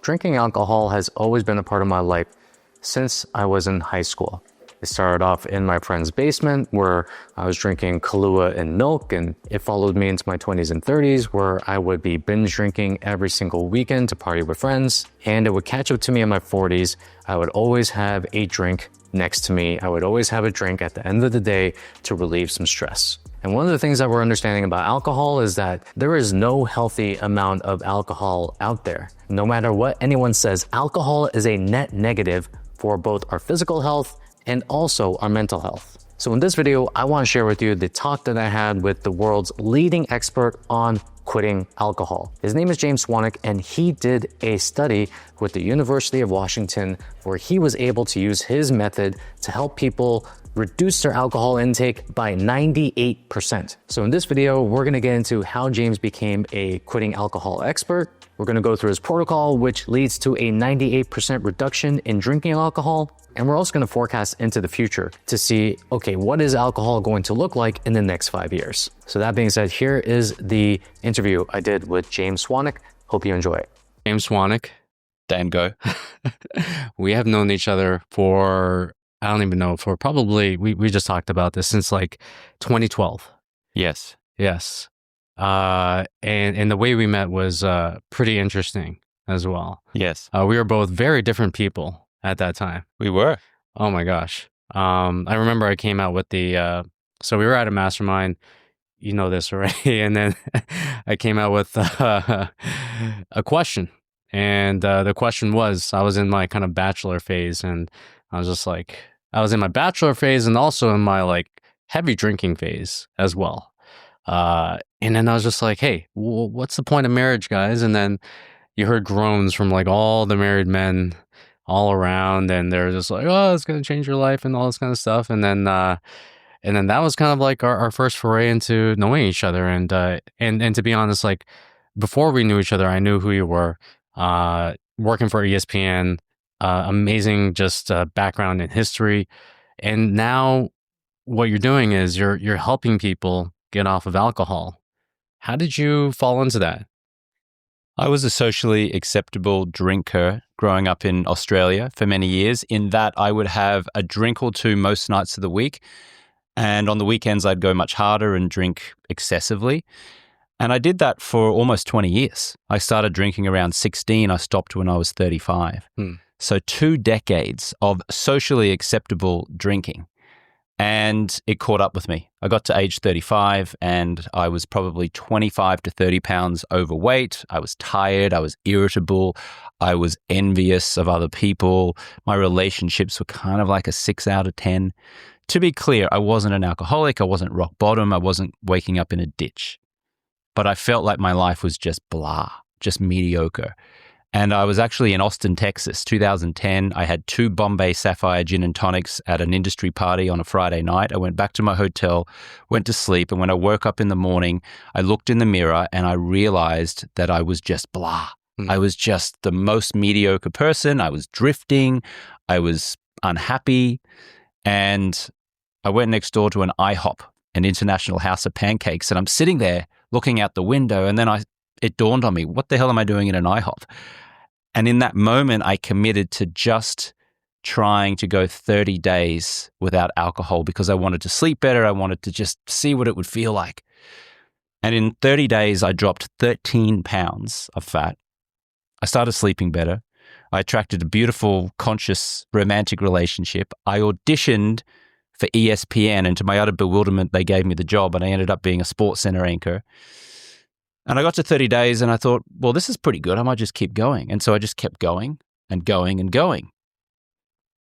drinking alcohol has always been a part of my life since I was in high school. It started off in my friend's basement where I was drinking Kahlua and milk, and it followed me into my 20s and 30s where I would be binge drinking every single weekend to party with friends, and it would catch up to me in my 40s. I would always have a drink next to me. I would always have a drink at the end of the day to relieve some stress. And one of the things that we're understanding about alcohol is that there is no healthy amount of alcohol out there. No matter what anyone says, alcohol is a net negative for both our physical health and also our mental health. So in this video, I want to share with you the talk that I had with the world's leading expert on quitting alcohol. His name is James Swanwick, and he did a study with the University of Washington where he was able to use his method to help people reduce their alcohol intake by 98%. So in this video, we're going to get into how James became a quitting alcohol expert. We're going to go through his protocol, which leads to a 98% reduction in drinking alcohol. And we're also going to forecast into the future to see, okay, what is alcohol going to look like in the next 5 years? So that being said, here is the interview I did with James Swanick. Hope you enjoy it. James Swanick, Dango. we have known each other for, I don't even know, for probably, we just talked about this since like 2012. Yes. Yes. And the way we met was pretty interesting as well. Yes. We were both very different people at that time. We were. Oh my gosh. I remember I came out with the, so we were at a mastermind, you know this already, and then I came out with a question. And the question was, I was in my kind of bachelor phase, and I was just like, I was in my bachelor phase and also in my like heavy drinking phase as well. And then I was just like, hey, what's the point of marriage, guys? And then you heard groans from like all the married men all around, and they're just like, oh, it's going to change your life and all this kind of stuff. And then that was kind of like our first foray into knowing each other. And to be honest, like before we knew each other, I knew who you were, working for ESPN, amazing, just background in history. And now what you're doing is you're helping people get off of alcohol. How did you fall into that? I was a socially acceptable drinker growing up in Australia for many years, in that I would have a drink or two most nights of the week. And on the weekends, I'd go much harder and drink excessively. And I did that for almost 20 years. I started drinking around 16. I stopped when I was 35. So 2 decades of socially acceptable drinking. And it caught up with me. I got to age 35 and I was probably 25 to 30 pounds overweight. I was tired. I was irritable. I was envious of other people. My relationships were kind of like a 6 out of 10. To be clear, I wasn't an alcoholic. I wasn't rock bottom. I wasn't waking up in a ditch. But I felt like my life was just blah, just mediocre. And I was actually in Austin, Texas, 2010. I had 2 Bombay Sapphire gin and tonics at an industry party on a Friday night. I went back to my hotel, went to sleep. And when I woke up in the morning, I looked in the mirror and I realized that I was just blah. I was just the most mediocre person. I was drifting. I was unhappy. And I went next door to an IHOP, an International House of Pancakes. And I'm sitting there looking out the window. And then it dawned on me, what the hell am I doing in an IHOP? And in that moment, I committed to just trying to go 30 days without alcohol because I wanted to sleep better. I wanted to just see what it would feel like. And in 30 days, I dropped 13 pounds of fat. I started sleeping better. I attracted a beautiful, conscious, romantic relationship. I auditioned for ESPN, and to my utter bewilderment, they gave me the job, and I ended up being a sports center anchor. And I got to 30 days and I thought, well, this is pretty good. I might just keep going. And so I just kept going and going and going.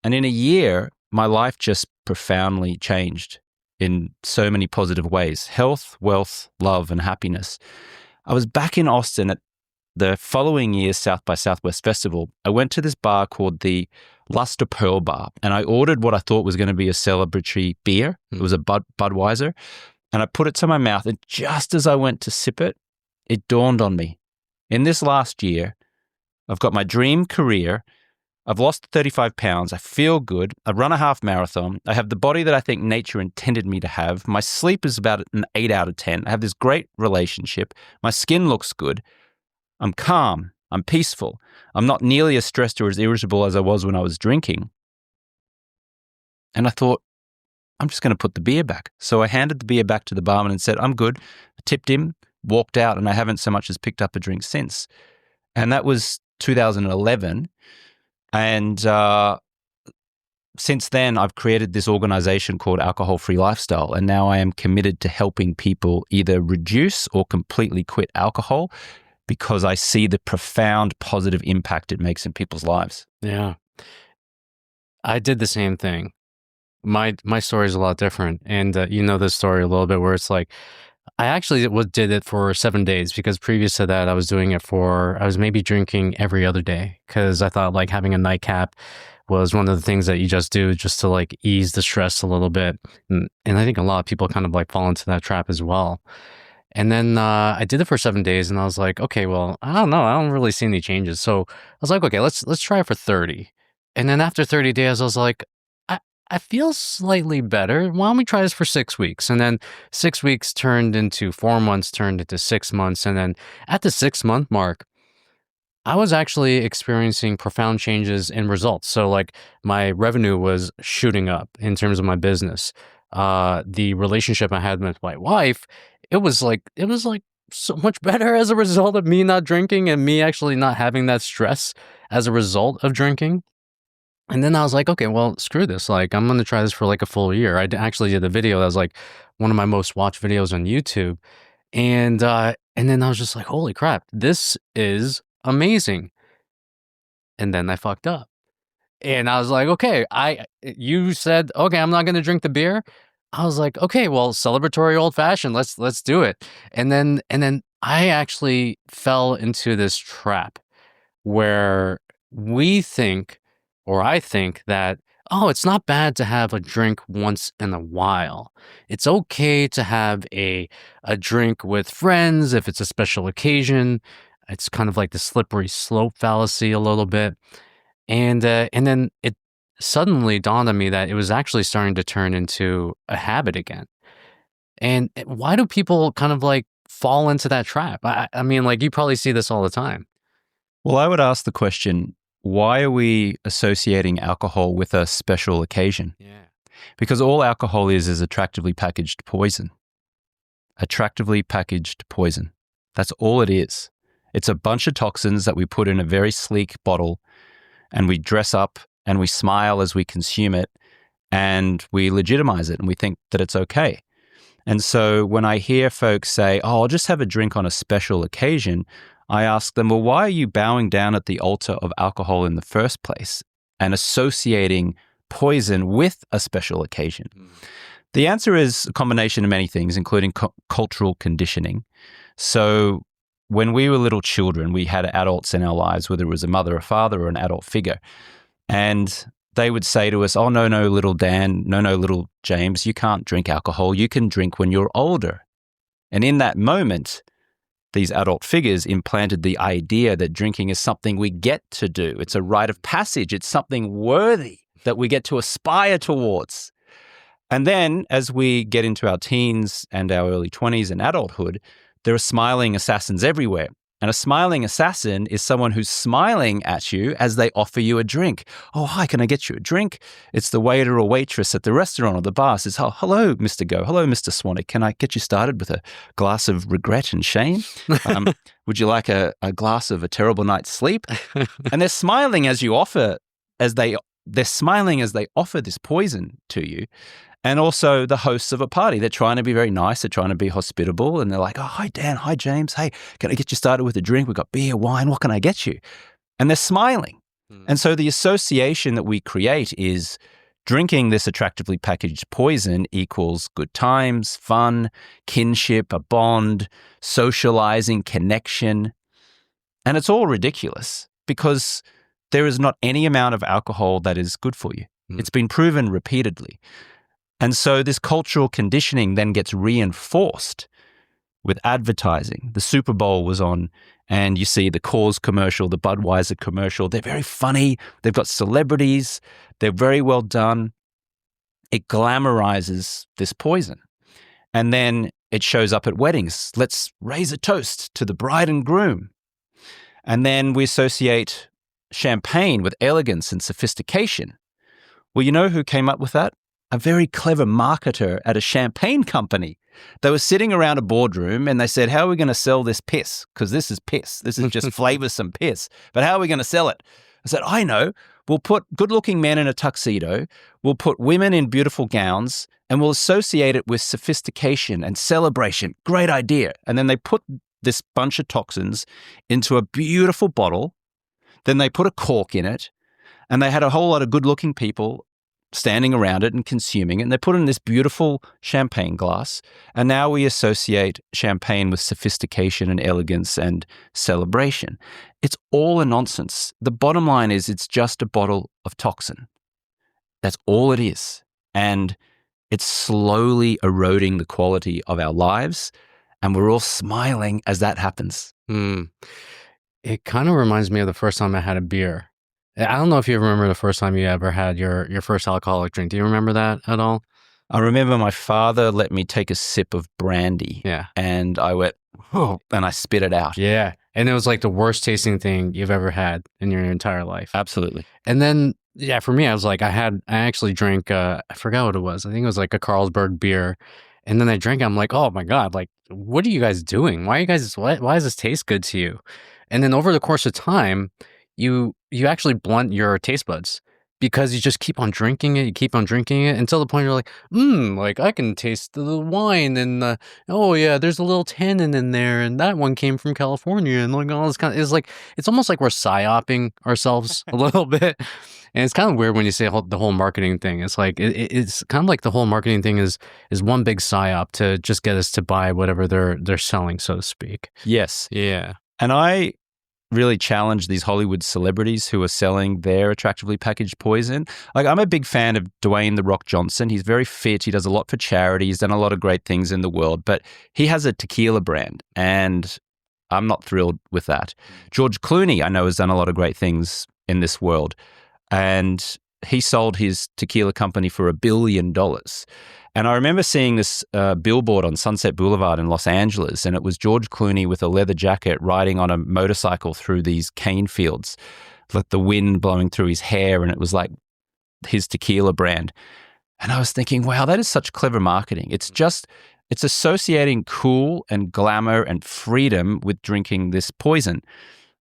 And in a year, my life just profoundly changed in so many positive ways: health, wealth, love, and happiness. I was back in Austin at the following year's South by Southwest Festival. I went to this bar called the Luster Pearl Bar, and I ordered what I thought was going to be a celebratory beer. It was a Budweiser. And I put it to my mouth. And just as I went to sip it, it dawned on me. In this last year, I've got my dream career. I've lost 35 pounds. I feel good. I run a half marathon. I have the body that I think nature intended me to have. My sleep is about an 8 out of 10. I have this great relationship. My skin looks good. I'm calm. I'm peaceful. I'm not nearly as stressed or as irritable as I was when I was drinking. And I thought, I'm just going to put the beer back. So I handed the beer back to the barman and said, I'm good. I tipped him, walked out, and I haven't so much as picked up a drink since. And that was 2011. And since then, I've created this organization called Alcohol Free Lifestyle. And now I am committed to helping people either reduce or completely quit alcohol because I see the profound positive impact it makes in people's lives. Yeah. I did the same thing. My story is a lot different. And you know this story a little bit where it's like, I actually did it for 7 days because previous to that, I was maybe drinking every other day because I thought like having a nightcap was one of the things that you just do just to like ease the stress a little bit. And I think a lot of people kind of like fall into that trap as well. And then I did it for 7 days and I was like, okay, well, I don't know. I don't really see any changes. So I was like, okay, let's try it for 30. And then after 30 days, I was like, I feel slightly better. Why don't we try this for 6 weeks? And then 6 weeks turned into 4 months, turned into 6 months. And then at the 6 month mark, I was actually experiencing profound changes in results. So like my revenue was shooting up in terms of my business. The relationship I had with my wife, it was like so much better as a result of me not drinking and me actually not having that stress as a result of drinking. And then I was like, okay, well, screw this. Like, I'm going to try this for like a full year. Actually did a video that was like one of my most watched videos on YouTube. And then I was just like, holy crap, this is amazing. And then I fucked up. And I was like, okay, you said, okay, I'm not going to drink the beer. I was like, okay, well, celebratory old fashioned. Let's do it. And then I actually fell into this trap where we think, or I think that, oh, it's not bad to have a drink once in a while. It's okay to have a drink with friends if it's a special occasion. It's kind of like the slippery slope fallacy a little bit. And then it suddenly dawned on me that it was actually starting to turn into a habit again. And why do people kind of like fall into that trap? I mean, like you probably see this all the time. Well, I would ask the question, why are we associating alcohol with a special occasion? Yeah. Because all alcohol is attractively packaged poison. Attractively packaged poison. That's all it is. It's a bunch of toxins that we put in a very sleek bottle and we dress up and we smile as we consume it and we legitimize it and we think that it's okay. And so when I hear folks say, oh, I'll just have a drink on a special occasion, I ask them, well, why are you bowing down at the altar of alcohol in the first place and associating poison with a special occasion? The answer is a combination of many things, including cultural conditioning. So when we were little children, we had adults in our lives, whether it was a mother, a father, or an adult figure. And they would say to us, oh, no, little Dan, no, little James, you can't drink alcohol. You can drink when you're older. And in that moment, these adult figures implanted the idea that drinking is something we get to do. It's a rite of passage. It's something worthy that we get to aspire towards. And then as we get into our teens and our early 20s and adulthood, there are smiling assassins everywhere. And a smiling assassin is someone who's smiling at you as they offer you a drink. Oh, hi, can I get you a drink? It's the waiter or waitress at the restaurant or the bar says, oh, hello, Mr. Go. Hello, Mr. Swanick. Can I get you started with a glass of regret and shame? Would you like a glass of a terrible night's sleep? And they're smiling as you offer, they're smiling as they offer this poison to you. And also the hosts of a party. They're trying to be very nice. They're trying to be hospitable. And they're like, oh, hi, Dan. Hi, James. Hey, can I get you started with a drink? We've got beer, wine. What can I get you? And they're smiling. And so the association that we create is drinking this attractively packaged poison equals good times, fun, kinship, a bond, socializing, connection. And it's all ridiculous because there is not any amount of alcohol that is good for you. It's been proven repeatedly. And so this cultural conditioning then gets reinforced with advertising. The Super Bowl was on and you see the Coors commercial, the Budweiser commercial. They're very funny. They've got celebrities. They're very well done. It glamorizes this poison. And then it shows up at weddings. Let's raise a toast to the bride and groom. And then we associate champagne with elegance and sophistication. Well, you know who came up with that? A very clever marketer at a champagne company. They were sitting around a boardroom and they said, how are we going to sell this piss? Because this is piss. This is just flavorsome piss. But how are we going to sell it? I said, I know. We'll put good-looking men in a tuxedo. We'll put women in beautiful gowns and we'll associate it with sophistication and celebration. Great idea. And then they put this bunch of toxins into a beautiful bottle. Then they put a cork in it. And they had a whole lot of good-looking people standing around it and consuming it. And they put it in this beautiful champagne glass. And now we associate champagne with sophistication and elegance and celebration. It's all a nonsense. The bottom line is it's just a bottle of toxin. That's all it is. And it's slowly eroding the quality of our lives. And we're all smiling as that happens. It kind of reminds me of the first time I had a beer. I don't know if you remember the first time you ever had your first alcoholic drink. Do you remember that at all? I remember my father let me take a sip of brandy. Yeah. And I went, oh, and I spit it out. Yeah. And it was like the worst tasting thing you've ever had in your entire life. Absolutely. And then, yeah, for me, I was like, I actually drank, I forgot what it was. I think it was like a Carlsberg beer. And then I drank it. I'm like, oh my God, like, what are you guys doing? Why does this taste good to you? And then over the course of time, you actually blunt your taste buds because you just keep on drinking it. You keep on drinking it until the point you're like, like I can taste the wine and oh yeah, there's a little tannin in there, and that one came from California, and like all this kind of, it's almost like we're psyoping ourselves a little bit. And it's kind of weird when you say the whole marketing thing. It's like it's kind of like the whole marketing thing is one big psyop to just get us to buy whatever they're selling, so to speak. Yes. Yeah. And I really challenge these Hollywood celebrities who are selling their attractively packaged poison. Like, I'm a big fan of Dwayne "The Rock" Johnson. He's very fit. He does a lot for charity. He's done a lot of great things in the world, but he has a tequila brand, and I'm not thrilled with that. George Clooney, I know, has done a lot of great things in this world, and he sold his tequila company for $1 billion. And I remember seeing this billboard on Sunset Boulevard in Los Angeles, and it was George Clooney with a leather jacket riding on a motorcycle through these cane fields, with the wind blowing through his hair, and it was like his tequila brand. And I was thinking, wow, that is such clever marketing. It's associating cool and glamour and freedom with drinking this poison.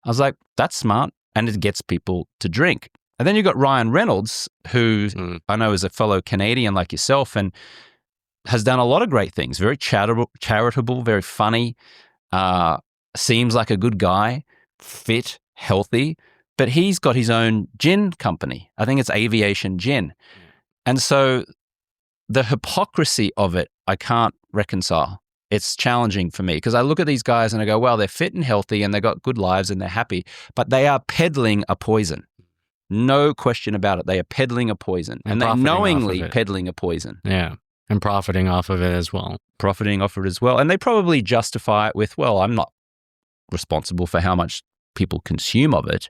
I was like, that's smart, and it gets people to drink. And then you got Ryan Reynolds, who I know is a fellow Canadian like yourself and has done a lot of great things. Very charitable, very funny, seems like a good guy, fit, healthy, but he's got his own gin company. I think it's Aviation Gin. And so the hypocrisy of it, I can't reconcile. It's challenging for me because I look at these guys and I go, well, they're fit and healthy and they've got good lives and they're happy, but they are peddling a poison. No question about it. They are peddling a poison, and they're knowingly peddling a poison. Yeah, and profiting off of it as well. And they probably justify it with, well, I'm not responsible for how much people consume of it.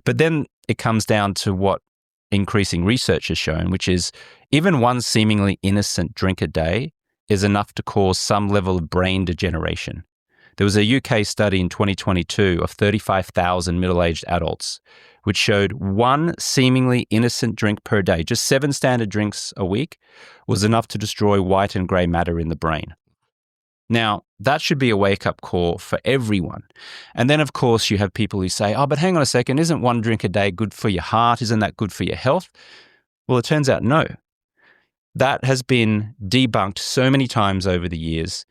But then it comes down to what increasing research has shown, which is even one seemingly innocent drink a day is enough to cause some level of brain degeneration. There was a UK study in 2022 of 35,000 middle-aged adults, which showed one seemingly innocent drink per day, just 7 standard drinks a week, was enough to destroy white and grey matter in the brain. Now, that should be a wake-up call for everyone. And then, of course, you have people who say, oh, but hang on a second, isn't one drink a day good for your heart? Isn't that good for your health? Well, it turns out no. That has been debunked so many times over the years.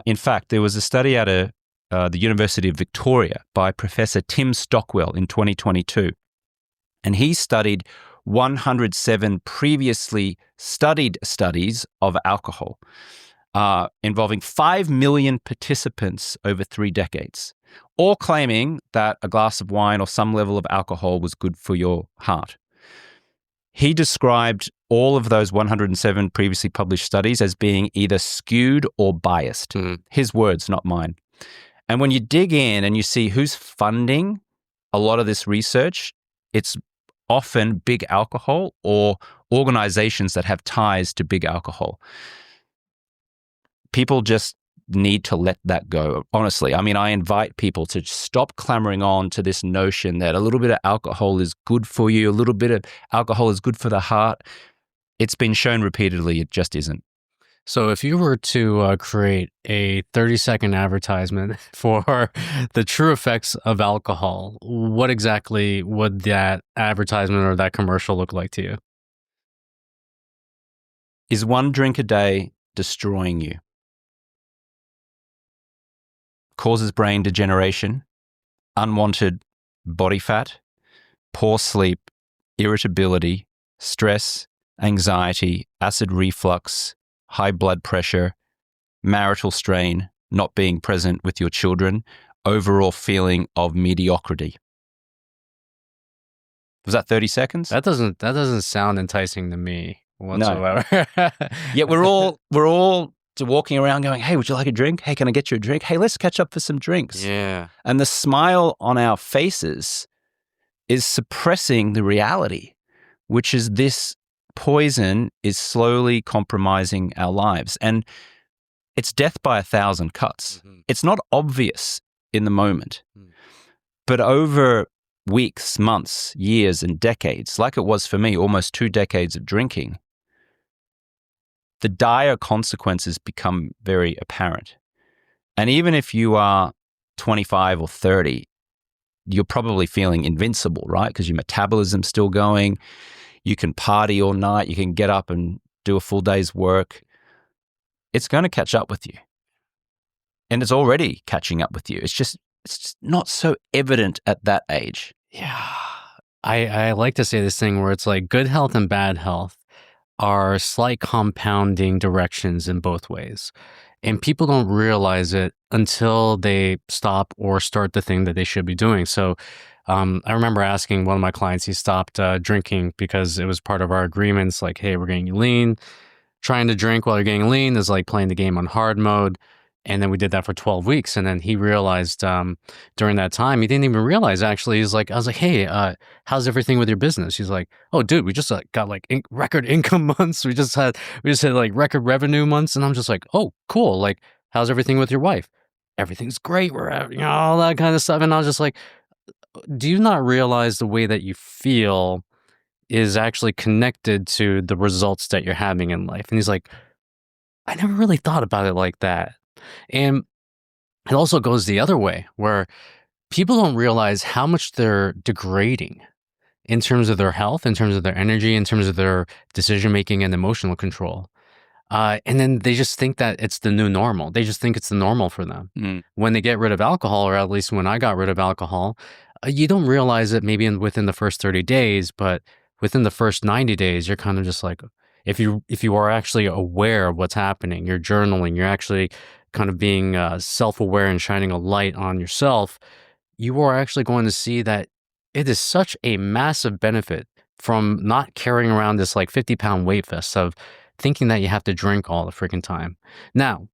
In fact, there was a study out of the University of Victoria by Professor Tim Stockwell in 2022. And he studied 107 previously studied studies of alcohol involving 5 million participants over 3 decades, all claiming that a glass of wine or some level of alcohol was good for your heart. He described all of those 107 previously published studies as being either skewed or biased. His words, not mine. And when you dig in and you see who's funding a lot of this research, it's often big alcohol or organizations that have ties to big alcohol. People just need to let that go. Honestly, I mean, I invite people to stop clamoring on to this notion that a little bit of alcohol is good for you, a little bit of alcohol is good for the heart. It's been shown repeatedly, it just isn't. So if you were to create a 30-second advertisement for the true effects of alcohol, what exactly would that advertisement or that commercial look like to you? Is one drink a day destroying you? Causes brain degeneration, unwanted body fat, poor sleep, irritability, stress, anxiety, acid reflux, high blood pressure, marital strain, not being present with your children, overall feeling of mediocrity. Was that 30 seconds? That doesn't sound enticing to me whatsoever. No. Yet we're all walking around going, hey, would you like a drink? Hey, can I get you a drink? Hey, let's catch up for some drinks. Yeah. And the smile on our faces is suppressing the reality, which is this poison is slowly compromising our lives. And it's death by 1,000 cuts. Mm-hmm. It's not obvious in the moment. But over weeks, months, years, and decades, like it was for me, almost 2 decades of drinking, the dire consequences become very apparent. And even if you are 25 or 30, you're probably feeling invincible, right? Because your metabolism's still going. You can party all night. You can get up and do a full day's work. It's going to catch up with you. And it's already catching up with you. It's just not so evident at that age. Yeah. I like to say this thing where it's like good health and bad health are slight compounding directions in both ways. And people don't realize it until they stop or start the thing that they should be doing. So I remember asking one of my clients, he stopped drinking because it was part of our agreements, like, hey, we're getting you lean. Trying to drink while you're getting lean is like playing the game on hard mode. And then we did that for 12 weeks. And then he realized during that time, he didn't even realize actually, I was like, hey, how's everything with your business? He's like, oh, dude, we just got like record income months. We just had like record revenue months. And I'm just like, oh, cool. Like, how's everything with your wife? Everything's great. We're at, all that kind of stuff. And I was just like, do you not realize the way that you feel is actually connected to the results that you're having in life? And he's like, I never really thought about it like that. And it also goes the other way, where people don't realize how much they're degrading in terms of their health, in terms of their energy, in terms of their decision-making and emotional control. And then they just think that it's the new normal. They just think it's the normal for them. When they get rid of alcohol, or at least when I got rid of alcohol, you don't realize it maybe within the first 30 days, but within the first 90 days, you're kind of just like, if you are actually aware of what's happening, you're journaling, you're actually kind of being self-aware and shining a light on yourself, you are actually going to see that it is such a massive benefit from not carrying around this like 50-pound weight vest of thinking that you have to drink all the freaking time. Now,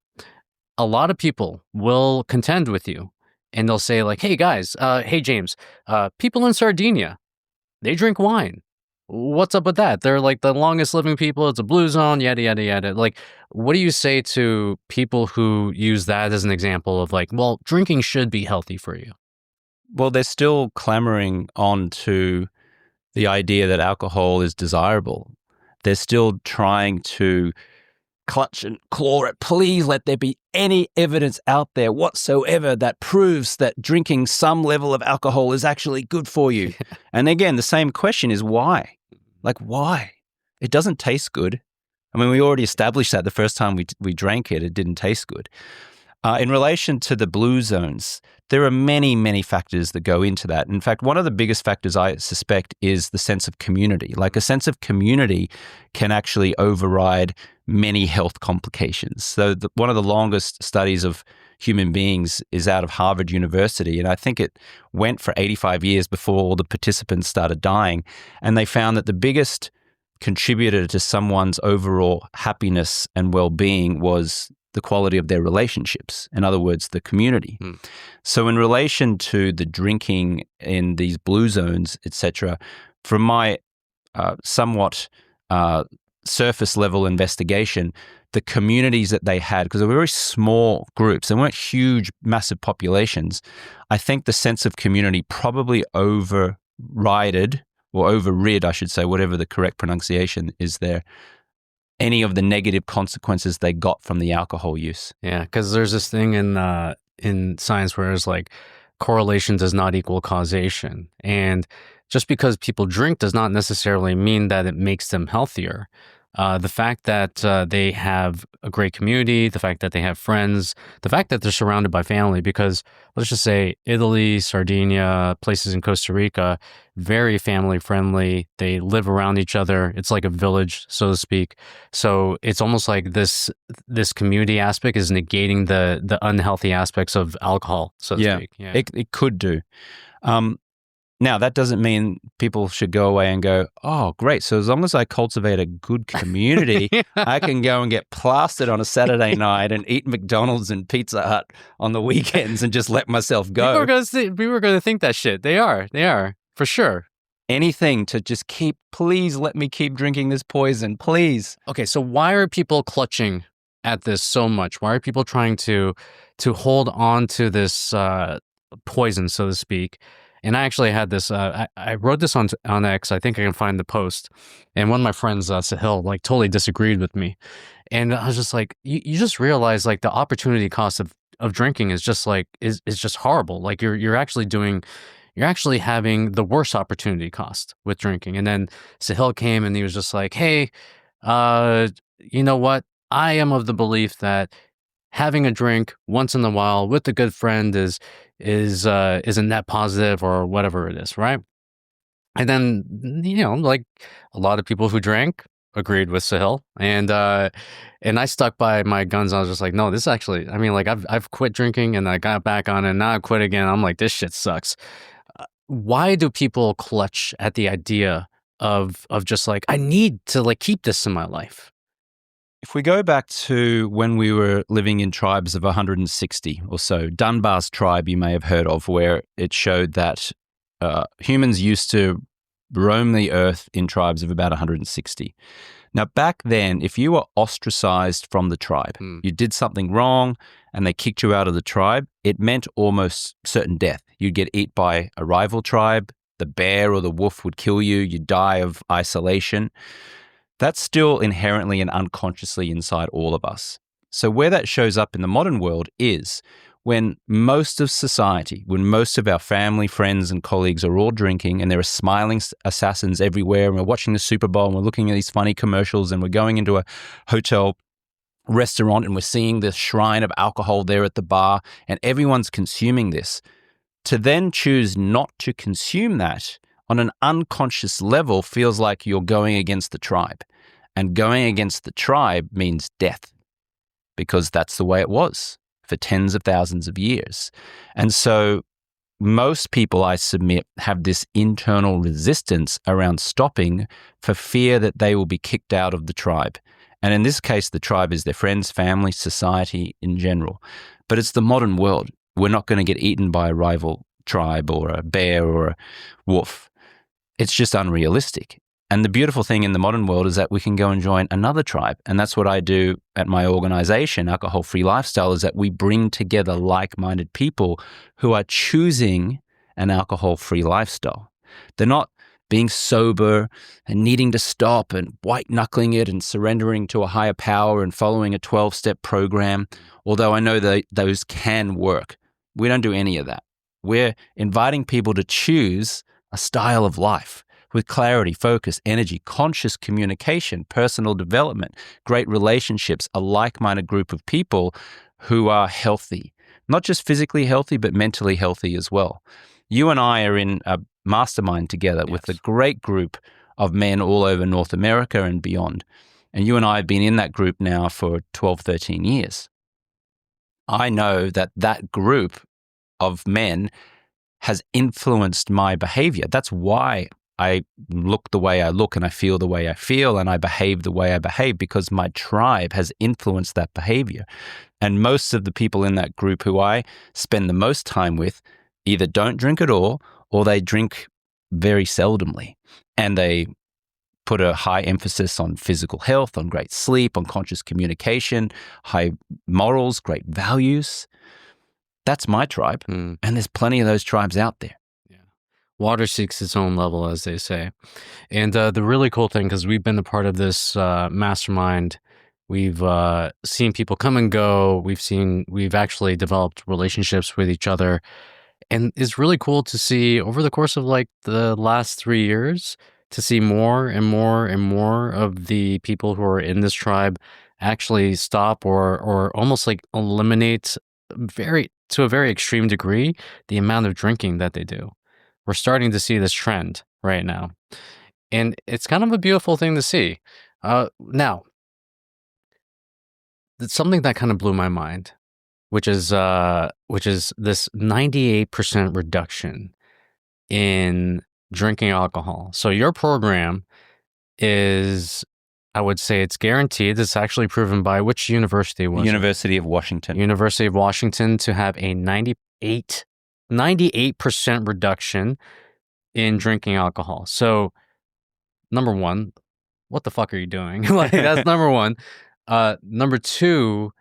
a lot of people will contend with you and they'll say like, hey guys, hey James, people in Sardinia, they drink wine. What's up with that? They're like the longest living people. It's a blue zone, yada, yada, yada. Like, what do you say to people who use that as an example of like, well, drinking should be healthy for you? Well, they're still clamoring on to the idea that alcohol is desirable. They're still trying to clutch and claw at, please let there be any evidence out there whatsoever that proves that drinking some level of alcohol is actually good for you. And again, the same question is why? Like, why? It doesn't taste good. I mean, we already established that the first time we drank it, it didn't taste good. In relation to the blue zones, there are many, many factors that go into that. In fact, one of the biggest factors I suspect is the sense of community. Like a sense of community can actually override many health complications. So one of the longest studies of human beings is out of Harvard University, and I think it went for 85 years before all the participants started dying. And they found that the biggest contributor to someone's overall happiness and well-being was the quality of their relationships. In other words, the community. So in relation to the drinking in these blue zones, etc., from my somewhat surface level investigation, the communities that they had, because they were very small groups, they weren't huge, massive populations. I think the sense of community probably overrid, I should say, whatever the correct pronunciation is there, any of the negative consequences they got from the alcohol use. Yeah, because there's this thing in science where it's like correlation does not equal causation, and just because people drink does not necessarily mean that it makes them healthier. The fact that they have a great community, the fact that they have friends, the fact that they're surrounded by family, because let's just say Italy, Sardinia, places in Costa Rica, very family friendly. They live around each other. It's like a village, so to speak. So it's almost like this community aspect is negating the unhealthy aspects of alcohol, so to speak. Yeah, it could do. Now, that doesn't mean people should go away and go, oh, great. So as long as I cultivate a good community, I can go and get plastered on a Saturday night and eat McDonald's and Pizza Hut on the weekends and just let myself go. People are going to think that shit. They are, for sure. Anything to just please let me keep drinking this poison, please. Okay, so why are people clutching at this so much? Why are people trying to hold on to this poison, so to speak? And I actually had this, I wrote this on X. I think I can find the post. And one of my friends, Sahil, like totally disagreed with me. And I was just like, you just realize like the opportunity cost of drinking is just like, is just horrible. Like you're actually having the worst opportunity cost with drinking. And then Sahil came and he was just like, hey, you know what? I am of the belief that having a drink once in a while with a good friend is a net positive or whatever it is, right? And then, like a lot of people who drank agreed with Sahil, and I stuck by my guns. I was just like, no, this actually, I mean, like I've quit drinking and I got back on it, and now I quit again. I'm like, this shit sucks. Why do people clutch at the idea of just like, I need to like keep this in my life? If we go back to when we were living in tribes of 160 or so, Dunbar's tribe you may have heard of, where it showed that humans used to roam the earth in tribes of about 160. Now, back then, if you were ostracized from the tribe, you did something wrong and they kicked you out of the tribe, it meant almost certain death. You'd get eaten by a rival tribe, the bear or the wolf would kill you, you'd die of isolation. That's still inherently and unconsciously inside all of us. So where that shows up in the modern world is when most of society, when most of our family, friends, and colleagues are all drinking and there are smiling assassins everywhere, and we're watching the Super Bowl and we're looking at these funny commercials and we're going into a hotel restaurant and we're seeing the shrine of alcohol there at the bar and everyone's consuming this. To then choose not to consume that on an unconscious level feels like you're going against the tribe. And going against the tribe means death, because that's the way it was for tens of thousands of years. And so most people, I submit, have this internal resistance around stopping for fear that they will be kicked out of the tribe. And in this case, the tribe is their friends, family, society in general. But it's the modern world. We're not going to get eaten by a rival tribe or a bear or a wolf. It's just unrealistic. And the beautiful thing in the modern world is that we can go and join another tribe. And that's what I do at my organization, Alcohol Free Lifestyle, is that we bring together like-minded people who are choosing an alcohol-free lifestyle. They're not being sober and needing to stop and white-knuckling it and surrendering to a higher power and following a 12-step program, although I know that those can work. We don't do any of that. We're inviting people to choose a style of life with clarity, focus, energy, conscious communication, personal development, great relationships, a like-minded group of people who are healthy, not just physically healthy, but mentally healthy as well. You and I are in a mastermind together with a great group of men all over North America and beyond. And you and I have been in that group now for 12, 13 years. I know that that group of men has influenced my behavior. That's why I look the way I look and I feel the way I feel and I behave the way I behave, because my tribe has influenced that behavior. And most of the people in that group who I spend the most time with either don't drink at all or they drink very seldomly. And they put a high emphasis on physical health, on great sleep, on conscious communication, high morals, great values. That's my tribe. And there's plenty of those tribes out there. Yeah. Water seeks its own level, as they say. And the really cool thing, because we've been a part of this mastermind, we've seen people come and go. We've actually developed relationships with each other. And it's really cool to see over the course of like the last 3 years to see more and more and more of the people who are in this tribe actually stop or almost like eliminate to a very extreme degree the amount of drinking that they do. We're starting to see this trend right now. And it's kind of a beautiful thing to see. Now, it's something that kind of blew my mind, which is this 98% reduction in drinking alcohol. So your program is, I would say it's guaranteed. It's actually proven by which university was University of Washington. University of Washington to have a 98% reduction in drinking alcohol. So number one, what the fuck are you doing? Like, that's number one. Number two,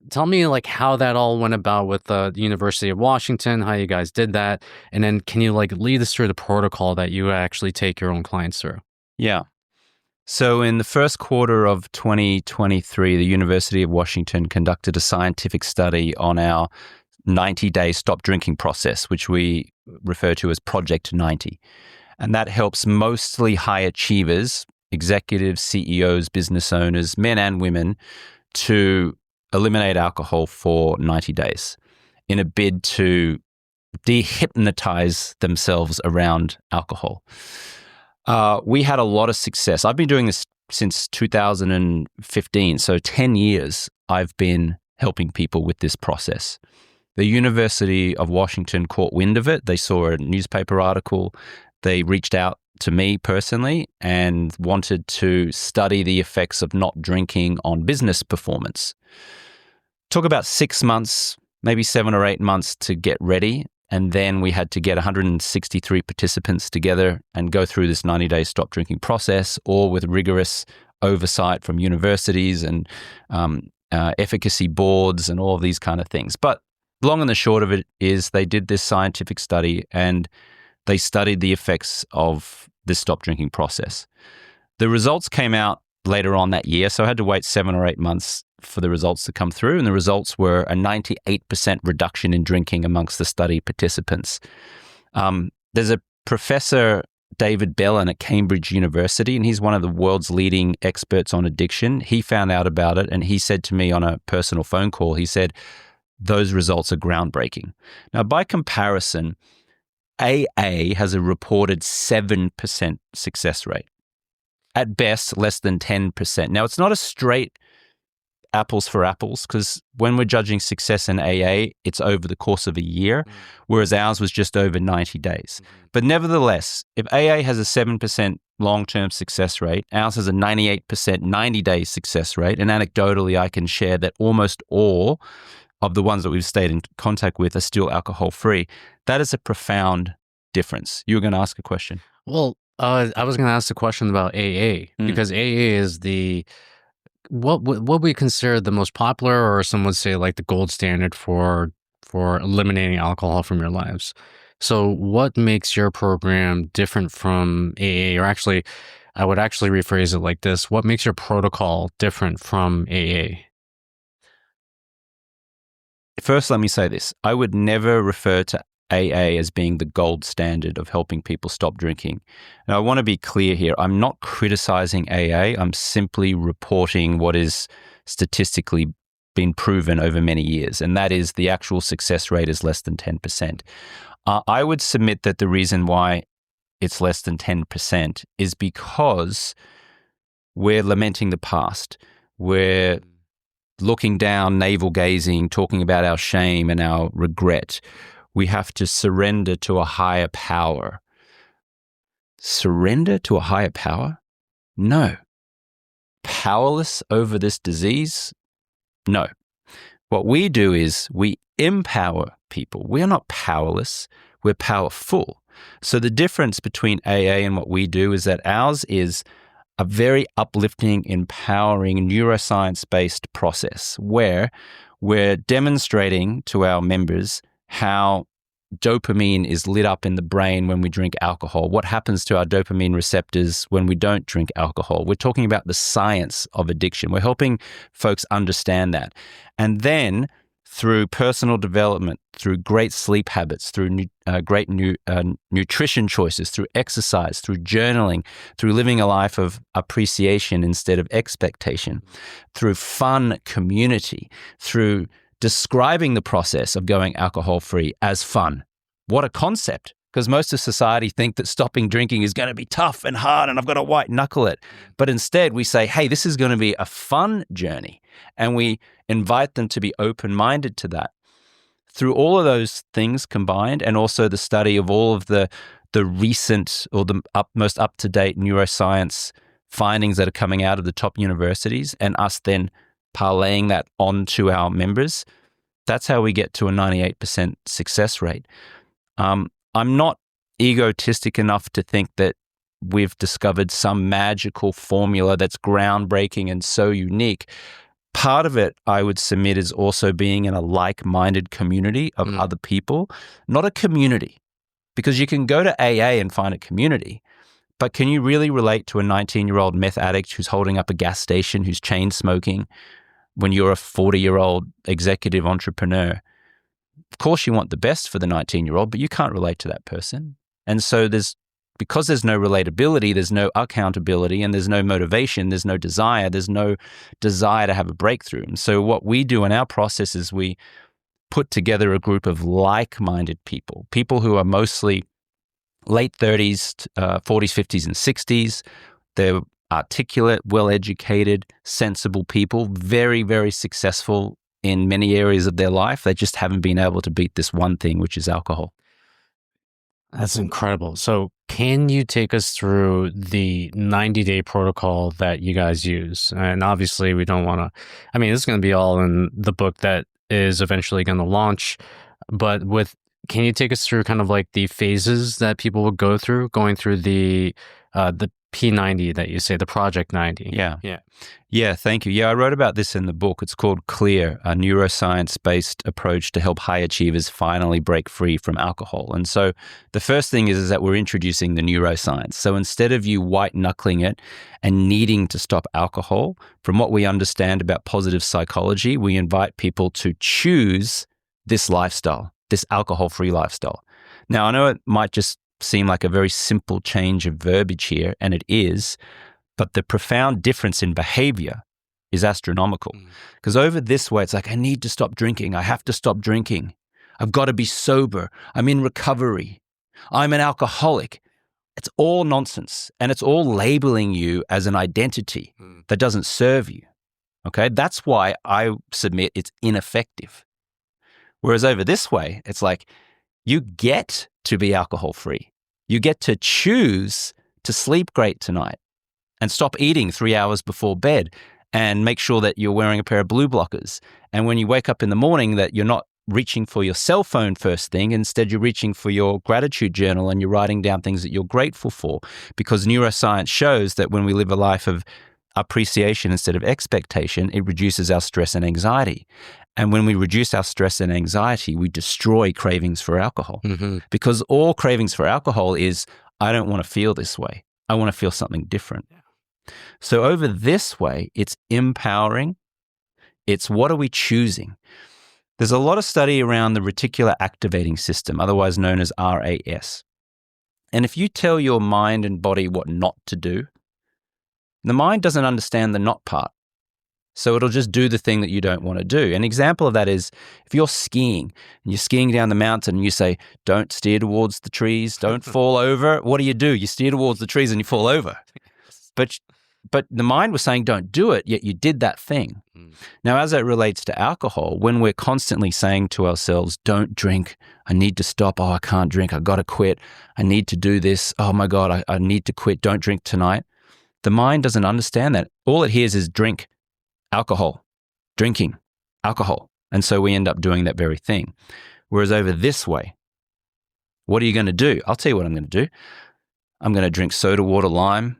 tell me like how that all went about with the University of Washington, how you guys did that. And then can you like lead us through the protocol that you actually take your own clients through? Yeah. So in the first quarter of 2023, the University of Washington conducted a scientific study on our 90-day stop drinking process, which we refer to as Project 90. And that helps mostly high achievers, executives, CEOs, business owners, men and women, to eliminate alcohol for 90 days in a bid to dehypnotize themselves around alcohol. We had a lot of success. I've been doing this since 2015, so 10 years I've been helping people with this process. The University of Washington caught wind of it. They saw a newspaper article. They reached out to me personally and wanted to study the effects of not drinking on business performance. Took about 6 months, maybe 7 or 8 months to get ready. And then we had to get 163 participants together and go through this 90-day stop drinking process, all with rigorous oversight from universities and efficacy boards and all of these kind of things. But long and the short of it is they did this scientific study and they studied the effects of this stop drinking process. The results came out later on that year, so I had to wait 7 or 8 months for the results to come through, and the results were a 98% reduction in drinking amongst the study participants. There's a professor, David Bellin at Cambridge University, and he's one of the world's leading experts on addiction. He found out about it, and he said to me on a personal phone call, he said, those results are groundbreaking. Now, by comparison, AA has a reported 7% success rate. At best, less than 10%. Now, it's not a straight apples for apples, because when we're judging success in AA, it's over the course of a year, whereas ours was just over 90 days. But nevertheless, if AA has a 7% long-term success rate, ours has a 98% 90-day success rate, and anecdotally, I can share that almost all of the ones that we've stayed in contact with are still alcohol-free. That is a profound difference. You were going to ask a question. Well, I was going to ask the question about AA, because AA is what we consider the most popular, or some would say like the gold standard for eliminating alcohol from your lives. So what makes your program different from AA? Or actually, I would actually rephrase it like this. What makes your protocol different from AA? First, let me say this. I would never refer to AA as being the gold standard of helping people stop drinking. And I want to be clear here. I'm not criticizing AA. I'm simply reporting what is statistically been proven over many years, and that is the actual success rate is less than 10%. I would submit that the reason why it's less than 10% is because we're lamenting the past. We're looking down, navel-gazing, talking about our shame and our regret. We have to surrender to a higher power. Surrender to a higher power? No. Powerless over this disease? No. What we do is we empower people. We are not powerless. We're powerful. So the difference between AA and what we do is that ours is a very uplifting, empowering, neuroscience-based process where we're demonstrating to our members how dopamine is lit up in the brain when we drink alcohol, what happens to our dopamine receptors when we don't drink alcohol. We're talking about the science of addiction. We're helping folks understand that. And then through personal development, through great sleep habits, through great nutrition choices, through exercise, through journaling, through living a life of appreciation instead of expectation, through fun community, through describing the process of going alcohol-free as fun. What a concept, because most of society think that stopping drinking is going to be tough and hard and I've got to white knuckle it. But instead we say, hey, this is going to be a fun journey. And we invite them to be open-minded to that. Through all of those things combined, and also the study of all of the recent or the most up-to-date neuroscience findings that are coming out of the top universities, and us then parlaying that onto our members, that's how we get to a 98% success rate. I'm not egotistic enough to think that we've discovered some magical formula that's groundbreaking and so unique. Part of it, I would submit, is also being in a like-minded community of other people, not a community, because you can go to AA and find a community, but can you really relate to a 19-year-old meth addict who's holding up a gas station, who's chain smoking, when you're a 40-year-old executive entrepreneur? Of course, you want the best for the 19-year-old, but you can't relate to that person. And so because there's no relatability, there's no accountability, and there's no motivation, there's no desire to have a breakthrough. And so what we do in our process is we put together a group of like-minded people who are mostly late 30s, 40s, 50s, and 60s. They're articulate, well-educated, sensible people, very, very successful in many areas of their life. They just haven't been able to beat this one thing, which is alcohol. That's incredible. So can you take us through the 90-day protocol that you guys use? And obviously we don't want to, this is going to be all in the book that is eventually going to launch, but can you take us through kind of like the phases that people will go through, going through the P90 that you say, the Project 90? Yeah, thank you. Yeah, I wrote about this in the book. It's called Clear, a neuroscience-based approach to help high achievers finally break free from alcohol. And so the first thing is that we're introducing the neuroscience. So instead of you white-knuckling it and needing to stop alcohol, from what we understand about positive psychology, we invite people to choose this lifestyle, this alcohol-free lifestyle. Now, I know it might just seem like a very simple change of verbiage here, and it is, but the profound difference in behavior is astronomical. Because over this way, it's like, I need to stop drinking. I have to stop drinking. I've got to be sober. I'm in recovery. I'm an alcoholic. It's all nonsense, and it's all labeling you as an identity that doesn't serve you. Okay, that's why I submit it's ineffective. Whereas over this way, it's like, you get to be alcohol-free. You get to choose to sleep great tonight and stop eating 3 hours before bed and make sure that you're wearing a pair of blue blockers. And when you wake up in the morning, that you're not reaching for your cell phone first thing. Instead, you're reaching for your gratitude journal and you're writing down things that you're grateful for, because neuroscience shows that when we live a life of appreciation instead of expectation, it reduces our stress and anxiety. And when we reduce our stress and anxiety, we destroy cravings for alcohol. Because all cravings for alcohol is, I don't want to feel this way. I want to feel something different. So over this way, it's empowering. It's what are we choosing? There's a lot of study around the reticular activating system, otherwise known as RAS. And if you tell your mind and body what not to do, the mind doesn't understand the not part. So it'll just do the thing that you don't want to do. An example of that is if you're skiing and you're skiing down the mountain and you say, don't steer towards the trees, don't fall over. What do? You steer towards the trees and you fall over. But the mind was saying, don't do it, yet you did that thing. Now, as it relates to alcohol, when we're constantly saying to ourselves, don't drink, I need to stop, oh, I can't drink, I got to quit, I need to do this, oh my God, I need to quit, don't drink tonight. The mind doesn't understand that. All it hears is drink. Alcohol, drinking, alcohol. And so we end up doing that very thing. Whereas over this way, What are you going to do? I'll tell you what I'm going to do. I'm going to drink soda water, lime,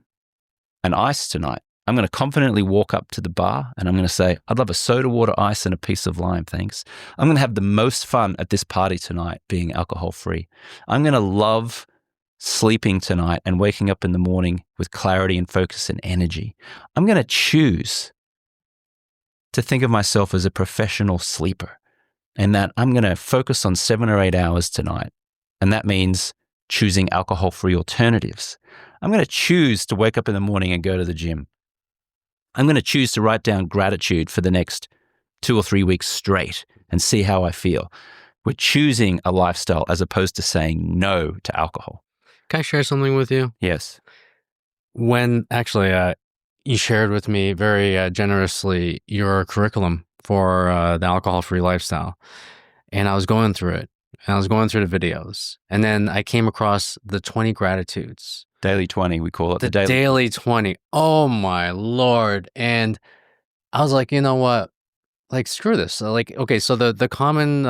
and ice tonight. I'm going to confidently walk up to the bar and I'm going to say, I'd love a soda water, ice, and a piece of lime, thanks. I'm going to have the most fun at this party tonight being alcohol-free. I'm going to love sleeping tonight and waking up in the morning with clarity and focus and energy. I'm going to choose to think of myself as a professional sleeper and that I'm going to focus on 7 or 8 hours tonight. And that means choosing alcohol-free alternatives. I'm going to choose to wake up in the morning and go to the gym. I'm going to choose to write down gratitude for the next 2 or 3 weeks straight and see how I feel. We're choosing a lifestyle as opposed to saying no to alcohol. Can I share something with you? Yes. When actually you shared with me very generously your curriculum for the alcohol-free lifestyle, and I was going through it, and I was going through the videos, and then I came across the 20 gratitudes. Daily 20, we call it. The daily 20. Oh my Lord. And I was like, you know what? Like, screw this. So, like, okay, so the common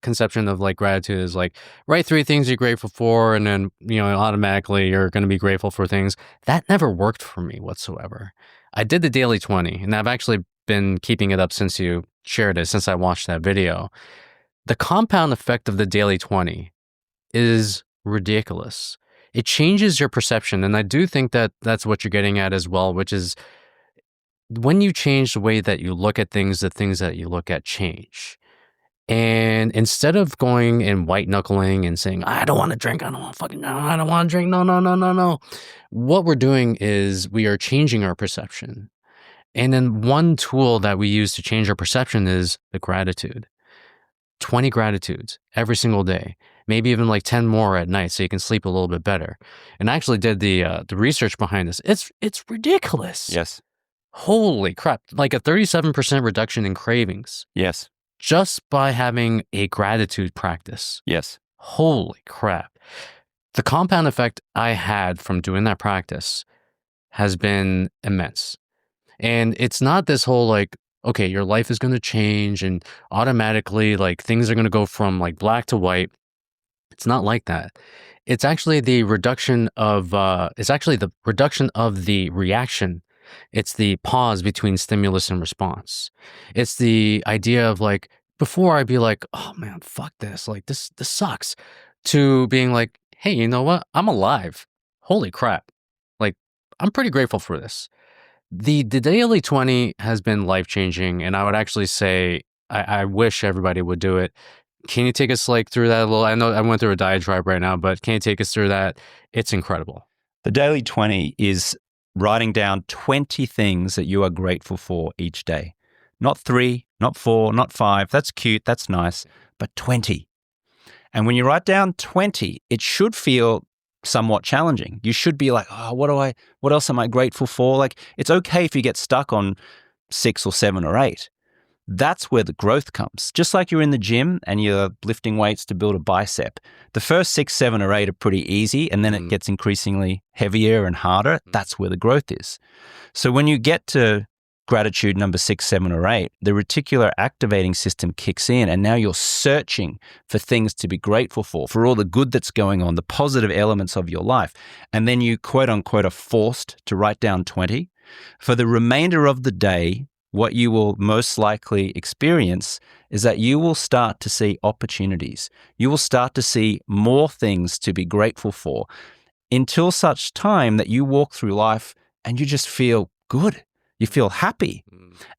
conception of like gratitude is like, write 3 things you're grateful for, and then, automatically you're going to be grateful for things. That never worked for me whatsoever. I did the daily 20, and I've actually been keeping it up since you shared it, since I watched that video. The compound effect of the daily 20 is ridiculous. It changes your perception. And I do think that that's what you're getting at as well, which is when you change the way that you look at things, the things that you look at change. And instead of going and white knuckling and saying, I don't want to drink, I don't want to drink, no. What we're doing is we are changing our perception. And then one tool that we use to change our perception is the gratitude. 20 gratitudes every single day, maybe even like 10 more at night so you can sleep a little bit better. And I actually did the research behind this. It's ridiculous. Yes. Holy crap. Like a 37% reduction in cravings. Yes. Just by having a gratitude practice. Yes. Holy crap. The compound effect I had from doing that practice has been immense. And it's not this whole like, okay, your life is going to change and automatically like things are going to go from like black to white. It's not like that. It's actually the reduction of the reaction. It's the pause between stimulus and response. It's the idea of like, before I'd be like, oh man, fuck this. Like this sucks, to being like, hey, you know what? I'm alive. Holy crap. Like, I'm pretty grateful for this. The daily 20 has been life-changing, and I would actually say I wish everybody would do it. Can you take us like through that a little? I know I went through a diatribe right now, but can you take us through that? It's incredible. The daily 20 is writing down 20 things that you are grateful for each day. Not 3, not 4, not 5. That's cute, that's nice, but 20. And when you write down 20, it should feel somewhat challenging. You should be like, oh, what else am I grateful for? Like, it's okay if you get stuck on 6 or 7 or 8. That's where the growth comes. Just like you're in the gym and you're lifting weights to build a bicep. The first 6, 7, or 8 are pretty easy, and then it gets increasingly heavier and harder. That's where the growth is. So when you get to gratitude number 6, 7, or 8, the reticular activating system kicks in, and now you're searching for things to be grateful for all the good that's going on, the positive elements of your life. And then you, quote unquote, are forced to write down 20. For the remainder of the day, what you will most likely experience is that you will start to see opportunities. You will start to see more things to be grateful for until such time that you walk through life and you just feel good. You feel happy.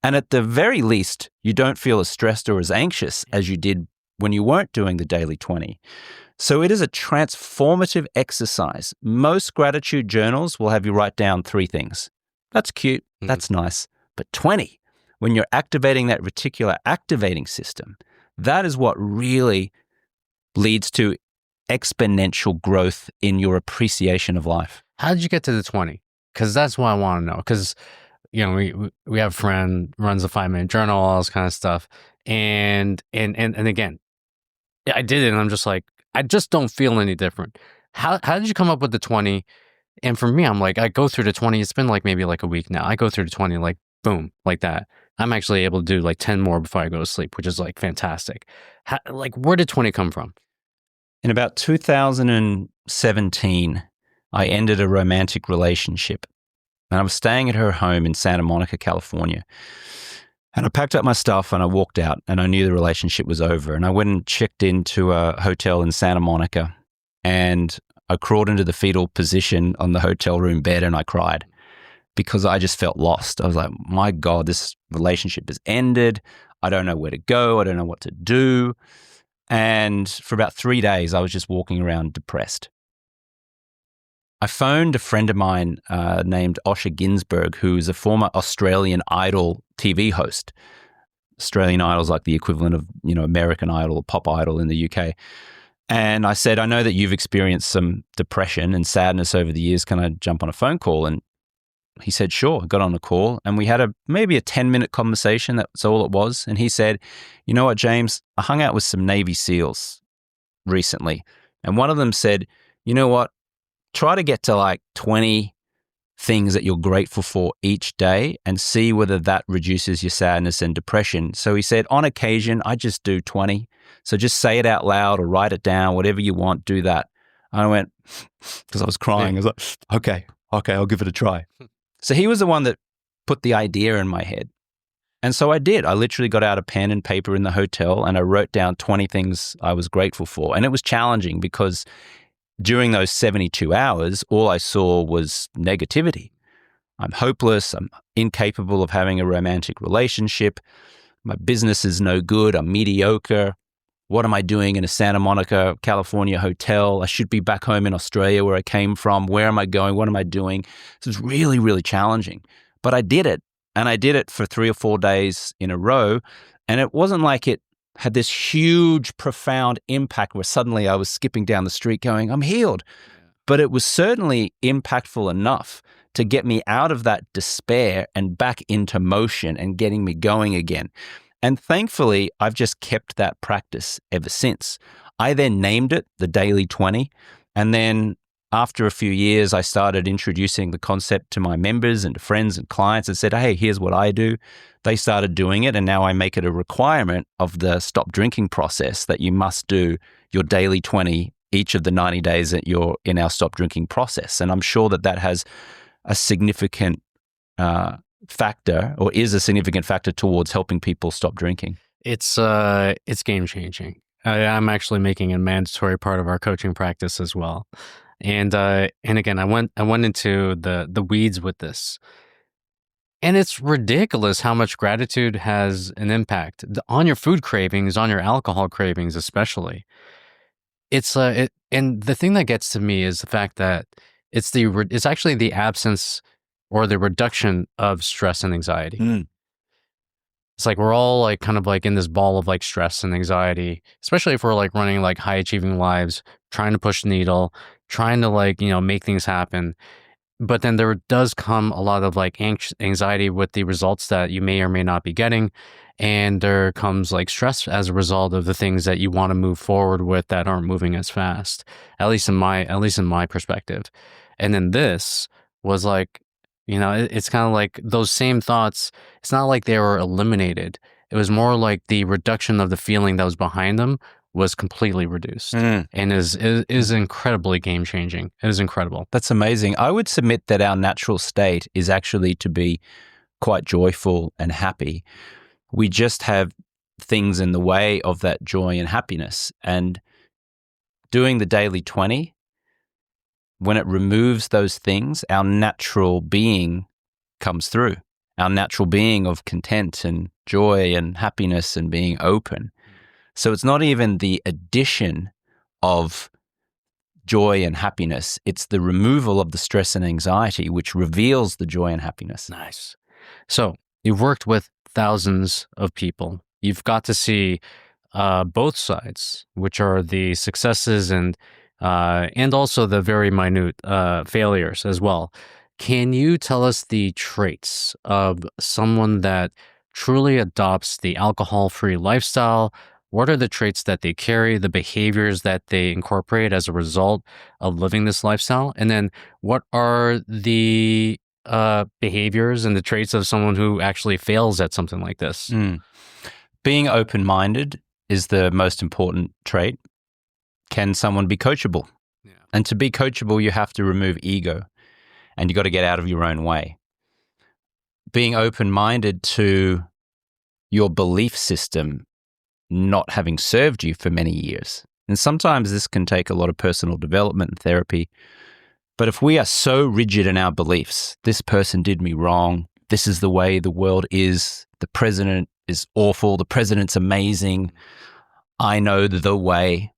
And at the very least, you don't feel as stressed or as anxious as you did when you weren't doing the daily 20. So it is a transformative exercise. Most gratitude journals will have you write down 3 things. That's cute. That's nice. But 20, when you're activating that reticular activating system, that is what really leads to exponential growth in your appreciation of life. How did you get to the 20? Because that's what I want to know. Because we have a friend runs a 5-minute journal, all this kind of stuff, and again, I did it, and I'm just like, I just don't feel any different. How did you come up with the 20? And for me, I'm like, I go through the 20. It's been like maybe like a week now. I go through the 20, like boom, like that. I'm actually able to do like 10 more before I go to sleep, which is like fantastic. Like, where did 20 come from? In about 2017, I ended a romantic relationship, and I was staying at her home in Santa Monica, California. And I packed up my stuff and I walked out, and I knew the relationship was over. And I went and checked into a hotel in Santa Monica, and I crawled into the fetal position on the hotel room bed and I cried because I just felt lost. I was like, my God, this relationship has ended. I don't know where to go. I don't know what to do. And for about 3 days, I was just walking around depressed. I phoned a friend of mine named Osher Ginsberg, who's a former Australian Idol TV host. Australian Idol is like the equivalent of, American Idol or Pop Idol in the UK. And I said, I know that you've experienced some depression and sadness over the years. Can I jump on a phone call? And he said, sure. I got on a call and we had maybe a 10-minute conversation. That's all it was. And he said, you know what, James, I hung out with some Navy SEALs recently. And one of them said, you know what, try to get to like 20 things that you're grateful for each day and see whether that reduces your sadness and depression. So he said, on occasion, I just do 20. So just say it out loud or write it down, whatever you want, do that. And I went, because I was crying, I was like, okay, I'll give it a try. So he was the one that put the idea in my head. And so I did. I literally got out a pen and paper in the hotel and I wrote down 20 things I was grateful for. And it was challenging because during those 72 hours, all I saw was negativity. I'm hopeless. I'm incapable of having a romantic relationship. My business is no good. I'm mediocre. What am I doing in a Santa Monica, California hotel? I should be back home in Australia where I came from. Where am I going? What am I doing? So it was really, really challenging. But I did it. And I did it for 3 or 4 days in a row. And it wasn't like it had this huge, profound impact where suddenly I was skipping down the street going, I'm healed. But it was certainly impactful enough to get me out of that despair and back into motion and getting me going again. And thankfully, I've just kept that practice ever since. I then named it the Daily 20. And then after a few years, I started introducing the concept to my members and to friends and clients and said, hey, here's what I do. They started doing it. And now I make it a requirement of the stop drinking process that you must do your Daily 20 each of the 90 days that you're in our stop drinking process. And I'm sure that that has a significant factor or is a significant factor towards helping people stop drinking. It's game changing. I'm actually making a mandatory part of our coaching practice as well. And again, I went into the weeds with this. And it's ridiculous how much gratitude has an impact on your food cravings, on your alcohol cravings, especially. And the thing that gets to me is the fact that it's actually the absence or the reduction of stress and anxiety. It's like we're all like kind of like in this ball of like stress and anxiety, especially if we're like running like high achieving lives, trying to push the needle, trying to like, make things happen. But then there does come a lot of like anxiety with the results that you may or may not be getting. And there comes like stress as a result of the things that you want to move forward with that aren't moving as fast, at least in my perspective. And then this was like, it's kind of like those same thoughts. It's not like they were eliminated. It was more like the reduction of the feeling that was behind them was completely reduced and is incredibly game changing. It is incredible. That's amazing. I would submit that our natural state is actually to be quite joyful and happy. We just have things in the way of that joy and happiness. And doing the Daily 20, when it removes those things, our natural being comes through. Our natural being of content and joy and happiness and being open. So it's not even the addition of joy and happiness. It's the removal of the stress and anxiety, which reveals the joy and happiness. Nice. So you've worked with thousands of people. You've got to see both sides, which are the successes and also the very minute failures as well. Can you tell us the traits of someone that truly adopts the alcohol-free lifestyle? What are the traits that they carry, the behaviors that they incorporate as a result of living this lifestyle? And then what are the behaviors and the traits of someone who actually fails at something like this? Being open-minded is the most important trait. Can someone be coachable? Yeah. And to be coachable, you have to remove ego and you got to get out of your own way. Being open-minded to your belief system not having served you for many years. And sometimes this can take a lot of personal development and therapy. But if we are so rigid in our beliefs, this person did me wrong, this is the way the world is, the president is awful, the president's amazing, I know the way.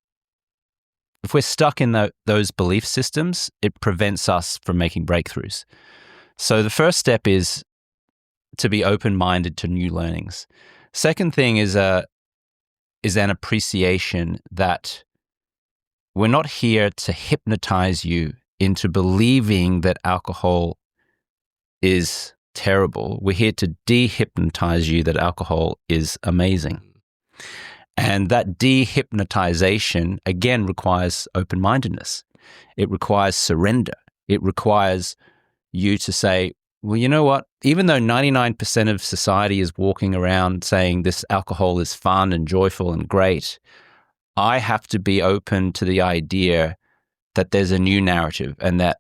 If we're stuck in those belief systems, it prevents us from making breakthroughs. So the first step is to be open-minded to new learnings. Second thing is an appreciation that we're not here to hypnotize you into believing that alcohol is terrible. We're here to de-hypnotize you that alcohol is amazing. And that de-hypnotization, again, requires open-mindedness. It requires surrender. It requires you to say, well, you know what? Even though 99% of society is walking around saying this alcohol is fun and joyful and great, I have to be open to the idea that there's a new narrative and that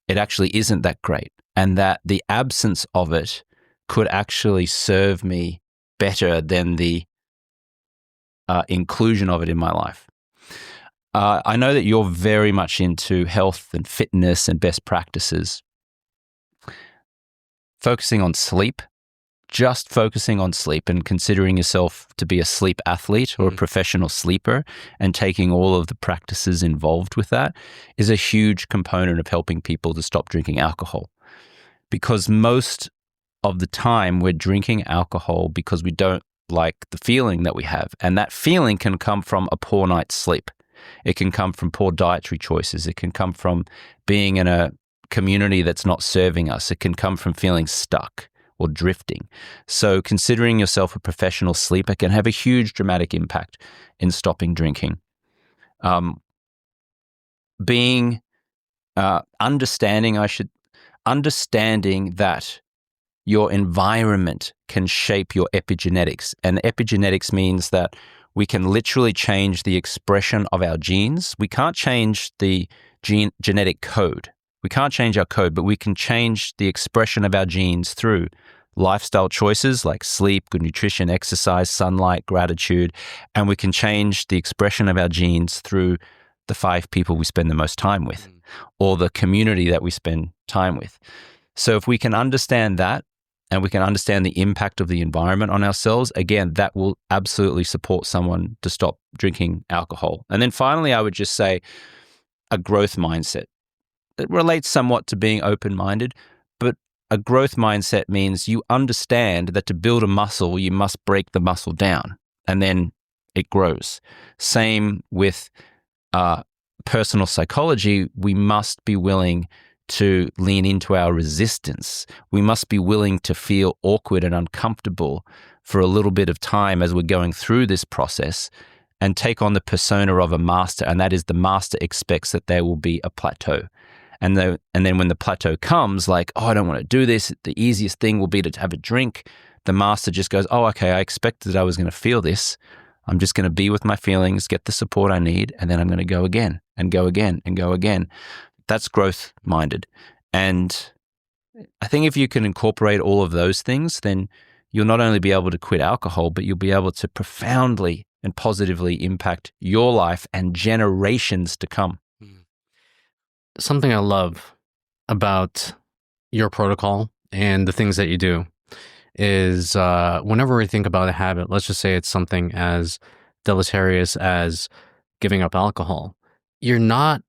it actually isn't that great and that the absence of it could actually serve me better than the inclusion of it in my life. I know that you're very much into health and fitness and best practices. Focusing on sleep, just focusing on sleep and considering yourself to be a sleep athlete or a professional sleeper and taking all of the practices involved with that is a huge component of helping people to stop drinking alcohol. Because most of the time we're drinking alcohol because we don't like the feeling that we have. And that feeling can come from a poor night's sleep. It can come from poor dietary choices. It can come from being in a community that's not serving us. It can come from feeling stuck or drifting. So considering yourself a professional sleeper can have a huge dramatic impact in stopping drinking. Understanding that your environment can shape your epigenetics. And epigenetics means that we can literally change the expression of our genes. We can't change the genetic code. We can't change our code, but we can change the expression of our genes through lifestyle choices like sleep, good nutrition, exercise, sunlight, gratitude, and we can change the expression of our genes through the 5 people we spend the most time with or the community that we spend time with. So if we can understand that and we can understand the impact of the environment on ourselves, again, that will absolutely support someone to stop drinking alcohol. And then finally, I would just say a growth mindset. It relates somewhat to being open-minded, but a growth mindset means you understand that to build a muscle, you must break the muscle down, and then it grows. Same with personal psychology. We must be willing to lean into our resistance. We must be willing to feel awkward and uncomfortable for a little bit of time as we're going through this process and take on the persona of a master, and that is the master expects that there will be a plateau. And then when the plateau comes, like, oh, I don't want to do this, the easiest thing will be to have a drink. The master just goes, oh, okay, I expected that I was going to feel this. I'm just going to be with my feelings, get the support I need, and then I'm going to go again and go again and go again. That's growth-minded. And I think if you can incorporate all of those things, then you'll not only be able to quit alcohol, but you'll be able to profoundly and positively impact your life and generations to come. Something I love about your protocol and the things that you do is whenever we think about a habit, let's just say it's something as deleterious as giving up alcohol, you're not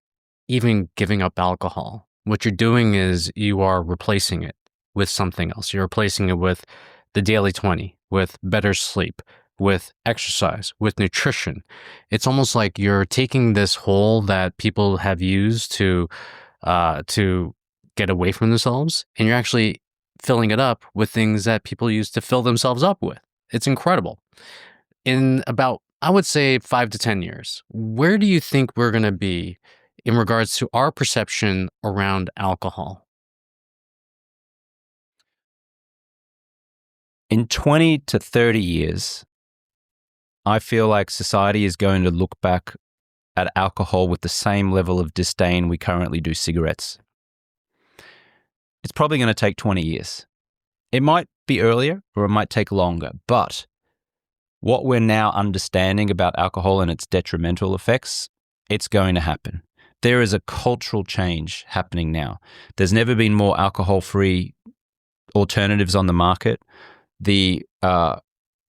even giving up alcohol. What you're doing is you are replacing it with something else. You're replacing it with the daily 20, with better sleep, with exercise, with nutrition. It's almost like you're taking this hole that people have used to get away from themselves, and you're actually filling it up with things that people used to fill themselves up with. It's incredible. In about, I would say, 5 to 10 years, where do you think we're going to be in regards to our perception around alcohol? In 20 to 30 years, I feel like society is going to look back at alcohol with the same level of disdain we currently do cigarettes. It's probably going to take 20 years. It might be earlier or it might take longer, but what we're now understanding about alcohol and its detrimental effects, it's going to happen. There is a cultural change happening now. There's never been more alcohol-free alternatives on the market.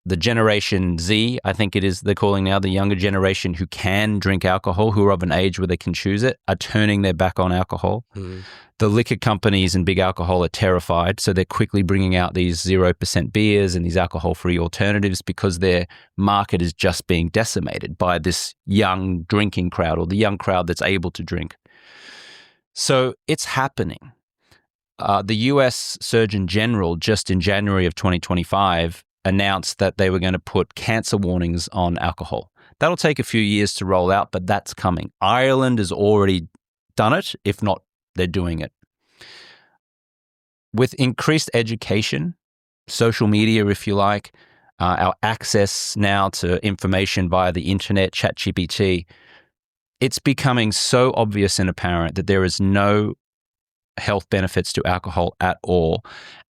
The Generation Z, I think it is they're calling now, the younger generation who can drink alcohol, who are of an age where they can choose it, are turning their back on alcohol. Mm. The liquor companies and big alcohol are terrified, so they're quickly bringing out these 0% beers and these alcohol-free alternatives because their market is just being decimated by this young drinking crowd or the young crowd that's able to drink. So it's happening. The US Surgeon General, just in January of 2025, announced that they were going to put cancer warnings on alcohol. That'll take a few years to roll out, but that's coming. Ireland has already done it. If not, they're doing it. With increased education, social media, if you like, our access now to information via the internet, ChatGPT, it's becoming so obvious and apparent that there is no health benefits to alcohol at all,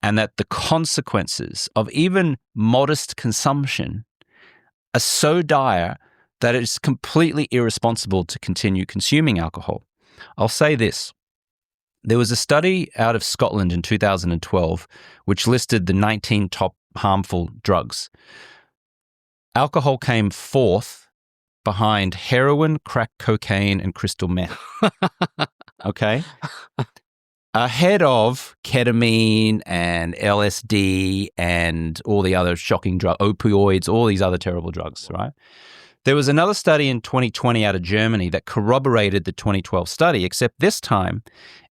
and that the consequences of even modest consumption are so dire that it's completely irresponsible to continue consuming alcohol. I'll say this. There was a study out of Scotland in 2012 which listed the 19 top harmful drugs. Alcohol came fourth behind heroin, crack cocaine, and crystal meth. Okay? Ahead of ketamine and LSD and all the other shocking drugs, opioids, all these other terrible drugs, right? There was another study in 2020 out of Germany that corroborated the 2012 study, except this time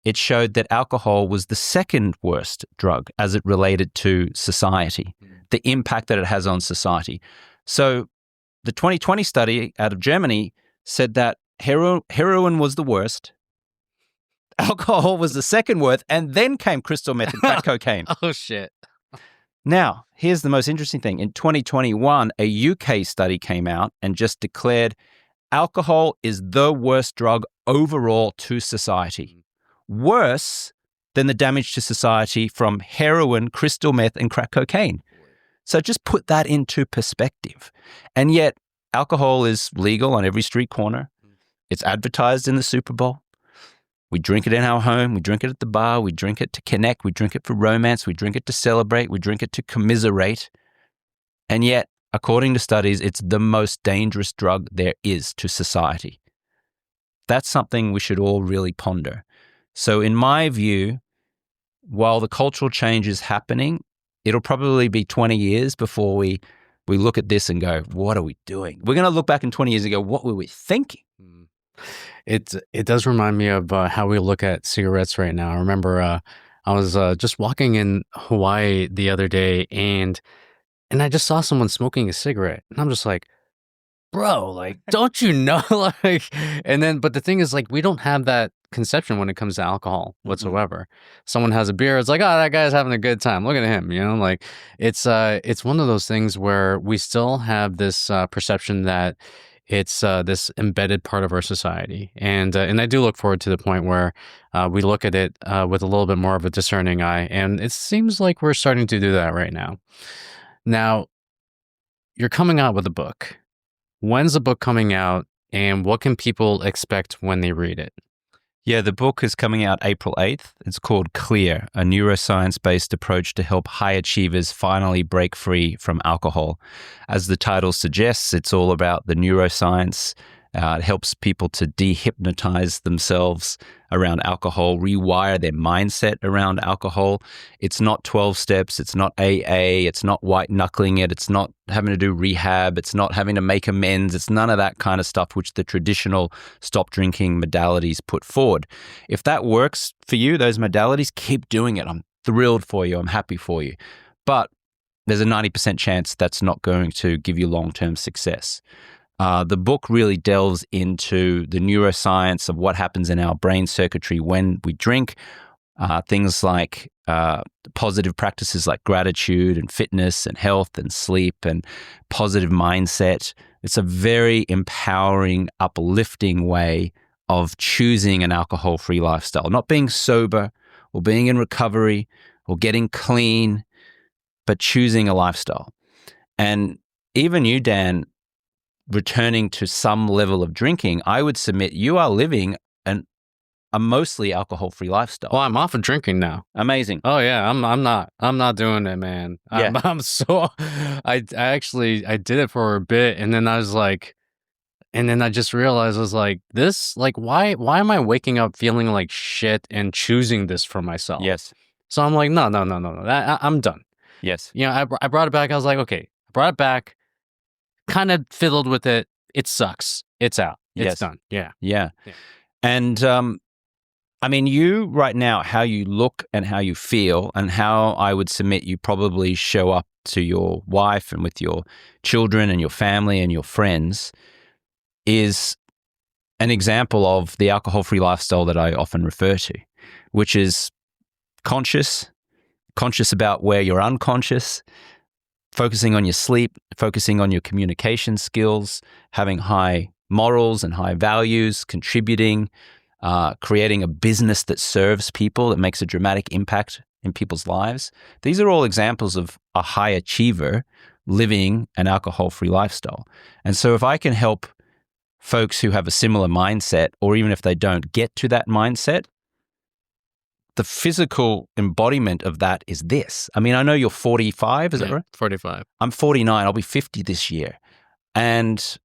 it showed that alcohol was the second worst drug as it related to society, the impact that it has on society. So the 2020 study out of Germany said that heroin was the worst, alcohol was the second worst, and then came crystal meth and crack cocaine. Oh, shit. Now, here's the most interesting thing. In 2021, a UK study came out and just declared alcohol is the worst drug overall to society. Worse than the damage to society from heroin, crystal meth, and crack cocaine. So just put that into perspective. And yet, alcohol is legal on every street corner. It's advertised in the Super Bowl. We drink it in our home. We drink it at the bar. We drink it to connect. We drink it for romance. We drink it to celebrate. We drink it to commiserate. And yet, according to studies, it's the most dangerous drug there is to society. That's something we should all really ponder. So in my view, while the cultural change is happening, it'll probably be 20 years before we look at this and go, what are we doing? We're going to look back in 20 years and go, what were we thinking? It does remind me of how we look at cigarettes right now. I remember I was just walking in Hawaii the other day and I just saw someone smoking a cigarette. And I'm just like, bro, like, don't you know? Like, and then, but the thing is, like, we don't have that conception when it comes to alcohol whatsoever. Someone has a beer, it's like, oh, that guy's having a good time. Look at him, you know? Like, it's one of those things where we still have this perception that it's this embedded part of our society. And I do look forward to the point where we look at it with a little bit more of a discerning eye. And it seems like we're starting to do that right now. Now, you're coming out with a book. When's the book coming out and what can people expect when they read it? Yeah, the book is coming out April 8th. It's called Clear, a neuroscience-based approach to help high achievers finally break free from alcohol. As the title suggests, it's all about the neuroscience. It helps people to dehypnotize themselves around alcohol, rewire their mindset around alcohol. It's not 12 steps. It's not AA. It's not white knuckling it. It's not having to do rehab. It's not having to make amends. It's none of that kind of stuff which the traditional stop drinking modalities put forward. If that works for you, those modalities, keep doing it. I'm thrilled for you. I'm happy for you. But there's a 90% chance that's not going to give you long-term success. The book really delves into the neuroscience of what happens in our brain circuitry when we drink, things like positive practices like gratitude and fitness and health and sleep and positive mindset. It's a very empowering, uplifting way of choosing an alcohol-free lifestyle, not being sober or being in recovery or getting clean, but choosing a lifestyle. And even you, Dan, returning to some level of drinking, I would submit you are living a mostly alcohol-free lifestyle. Well, I'm off of drinking now. Amazing. Oh yeah, I'm not doing it, man. Yeah. I'm so I did it for a bit, and then I was like, and then I just realized I was like, this, like, why am I waking up feeling like shit and choosing this for myself? Yes. So I'm like, no, I'm done. Yes. You know, I brought it back. I was like, okay, I brought it back, kind of fiddled with it. It sucks. It's out. It's Yes. done. Yeah. Yeah. And I mean, you right now, how you look and how you feel and how I would submit you probably show up to your wife and with your children and your family and your friends is an example of the alcohol-free lifestyle that I often refer to, which is conscious about where you're unconscious, focusing on your sleep, focusing on your communication skills, having high morals and high values, contributing, creating a business that serves people, that makes a dramatic impact in people's lives. These are all examples of a high achiever living an alcohol-free lifestyle. And so if I can help folks who have a similar mindset, or even if they don't get to that mindset, the physical embodiment of that is this. I mean, I know you're 45, is that right? 45. I'm 49. I'll be 50 this year. And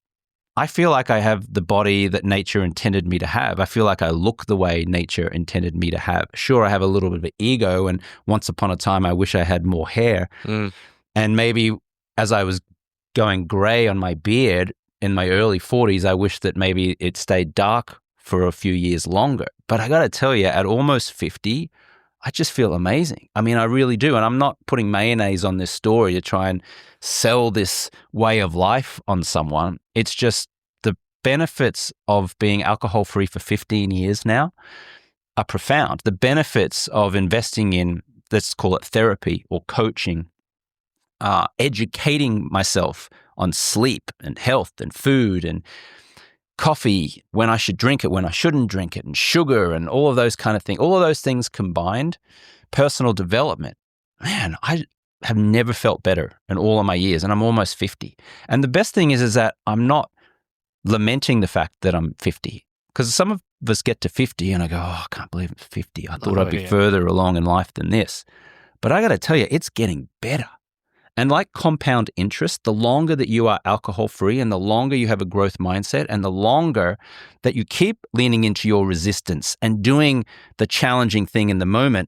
I feel like I have the body that nature intended me to have. I feel like I look the way nature intended me to have. Sure, I have a little bit of ego, and once upon a time, I wish I had more hair. And maybe as I was going gray on my beard in my early 40s, I wish that maybe it stayed dark for a few years longer. But I got to tell you, at almost 50, I just feel amazing. I mean, I really do. And I'm not putting mayonnaise on this story to try and sell this way of life on someone. It's just the benefits of being alcohol-free for 15 years now are profound. The benefits of investing in, let's call it therapy or coaching, educating myself on sleep and health and food and coffee, when I should drink it, when I shouldn't drink it, and sugar and all of those kind of things. All of those things combined, personal development. Man, I have never felt better in all of my years, and I'm almost 50. And the best thing is that I'm not lamenting the fact that I'm 50, because some of us get to 50 and I go, oh, I can't believe it's 50. I thought I'd be further along in life than this. But I got to tell you, it's getting better. And like compound interest, the longer that you are alcohol-free and the longer you have a growth mindset and the longer that you keep leaning into your resistance and doing the challenging thing in the moment,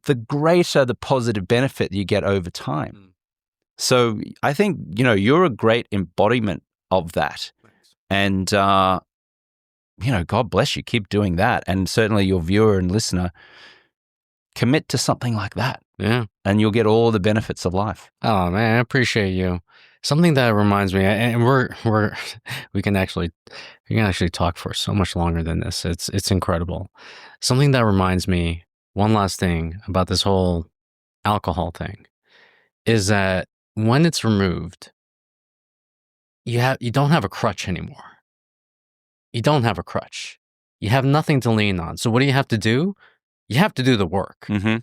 the greater the positive benefit you get over time. So I think, you know, you're a great embodiment of that. And, you know, God bless you. Keep doing that. And certainly your viewer and listener, commit to something like that. Yeah. And you'll get all the benefits of life. Oh man, I appreciate you. Something that reminds me, and we can actually talk for so much longer than this. It's incredible. Something that reminds me, one last thing about this whole alcohol thing, is that when it's removed, you don't have a crutch anymore. You don't have a crutch. You have nothing to lean on. So what do you have to do? You have to do the work. Mm-hmm.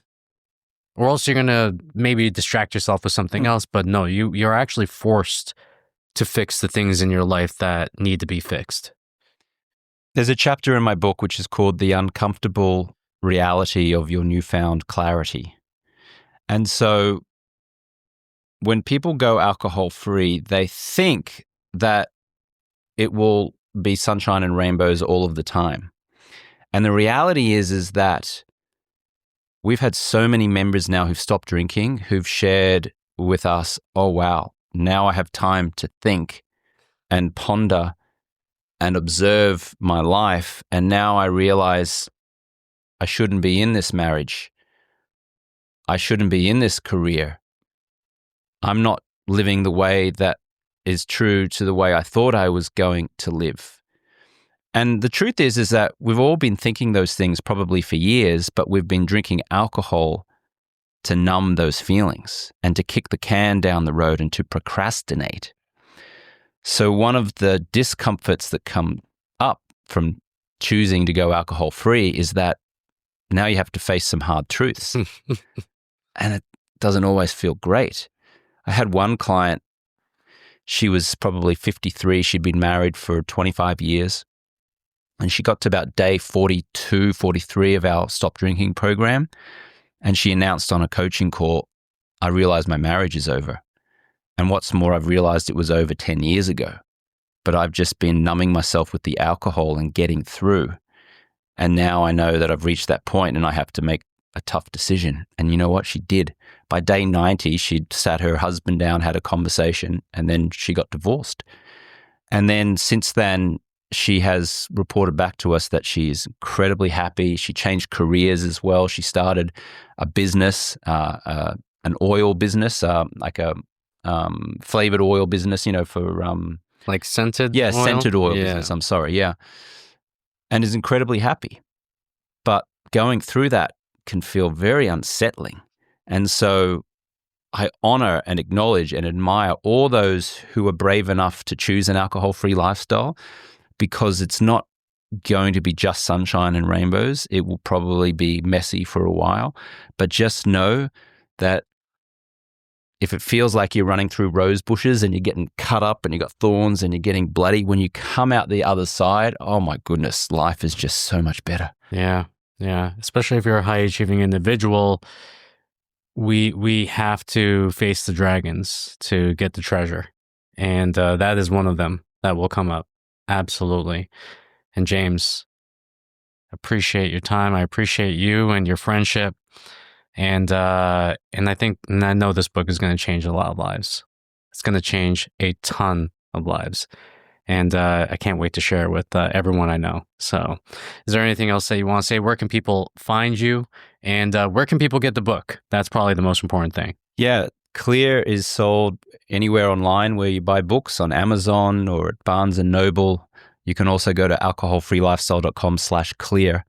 Or else you're going to maybe distract yourself with something else. But no, you're actually forced to fix the things in your life that need to be fixed. There's a chapter in my book which is called The Uncomfortable Reality of Your Newfound Clarity. And so when people go alcohol-free, they think that it will be sunshine and rainbows all of the time. And the reality is that we've had so many members now who've stopped drinking, who've shared with us, oh, wow, now I have time to think and ponder and observe my life. And now I realize I shouldn't be in this marriage. I shouldn't be in this career. I'm not living the way that is true to the way I thought I was going to live. And the truth is that we've all been thinking those things probably for years, but we've been drinking alcohol to numb those feelings and to kick the can down the road and to procrastinate. So one of the discomforts that come up from choosing to go alcohol free is that now you have to face some hard truths. And it doesn't always feel great. I had one client, she was probably 53. She'd been married for 25 years. And she got to about day 42, 43 of our stop drinking program. And she announced on a coaching call, I realized my marriage is over. And what's more, I've realized it was over 10 years ago. But I've just been numbing myself with the alcohol and getting through. And now I know that I've reached that point and I have to make a tough decision. And you know what? She did. By day 90, she'd sat her husband down, had a conversation, and then she got divorced. And then since then, she has reported back to us that she's incredibly happy. She changed careers as well. She started a business, an oil business, like a flavored oil business, for Like scented oil? Scented oil business. I'm sorry. Yeah. And is incredibly happy. But going through that can feel very unsettling. And so I honor and acknowledge and admire all those who are brave enough to choose an alcohol-free lifestyle, because it's not going to be just sunshine and rainbows. It will probably be messy for a while. But just know that if it feels like you're running through rose bushes and you're getting cut up and you got thorns and you're getting bloody, when you come out the other side, oh my goodness, life is just so much better. Yeah. Especially if you're a high achieving individual, we have to face the dragons to get the treasure. And that is one of them that will come up. Absolutely. And James, appreciate your time. I appreciate you and your friendship. And I know this book is going to change a lot of lives. It's going to change a ton of lives. And I can't wait to share it with everyone I know. So is there anything else that you want to say? Where can people find you? And where can people get the book? That's probably the most important thing. Yeah, Clear is sold anywhere online where you buy books, on Amazon or at Barnes & Noble. You can also go to alcoholfreelifestyle.com/clear.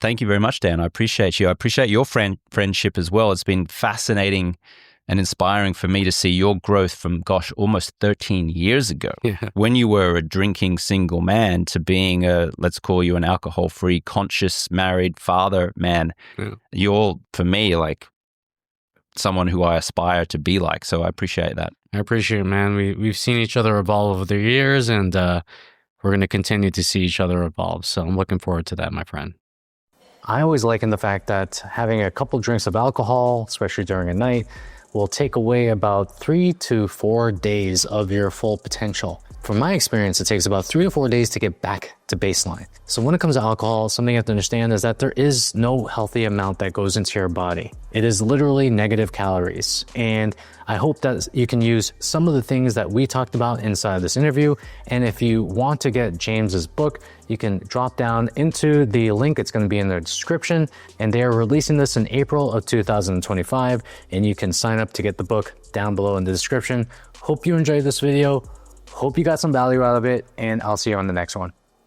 Thank you very much, Dan. I appreciate you. I appreciate your friendship as well. It's been fascinating and inspiring for me to see your growth from, almost 13 years ago, when you were a drinking single man, to being let's call you an alcohol-free, conscious, married father man. Yeah. You're, for me, like someone who I aspire to be like. So I appreciate that. I appreciate it, man. We've seen each other evolve over the years, and we're going to continue to see each other evolve. So I'm looking forward to that, my friend. I always liken the fact that having a couple drinks of alcohol, especially during a night, will take away about 3 to 4 days of your full potential. From my experience, it takes about 3 to 4 days to get back to baseline. So when it comes to alcohol, something you have to understand is that there is no healthy amount that goes into your body. It is literally negative calories. And I hope that you can use some of the things that we talked about inside this interview. And if you want to get James's book, you can drop down into the link. It's going to be in the description. And they are releasing this in April of 2025. And you can sign up to get the book down below in the description. Hope you enjoyed this video. Hope you got some value out of it. And I'll see you on the next one.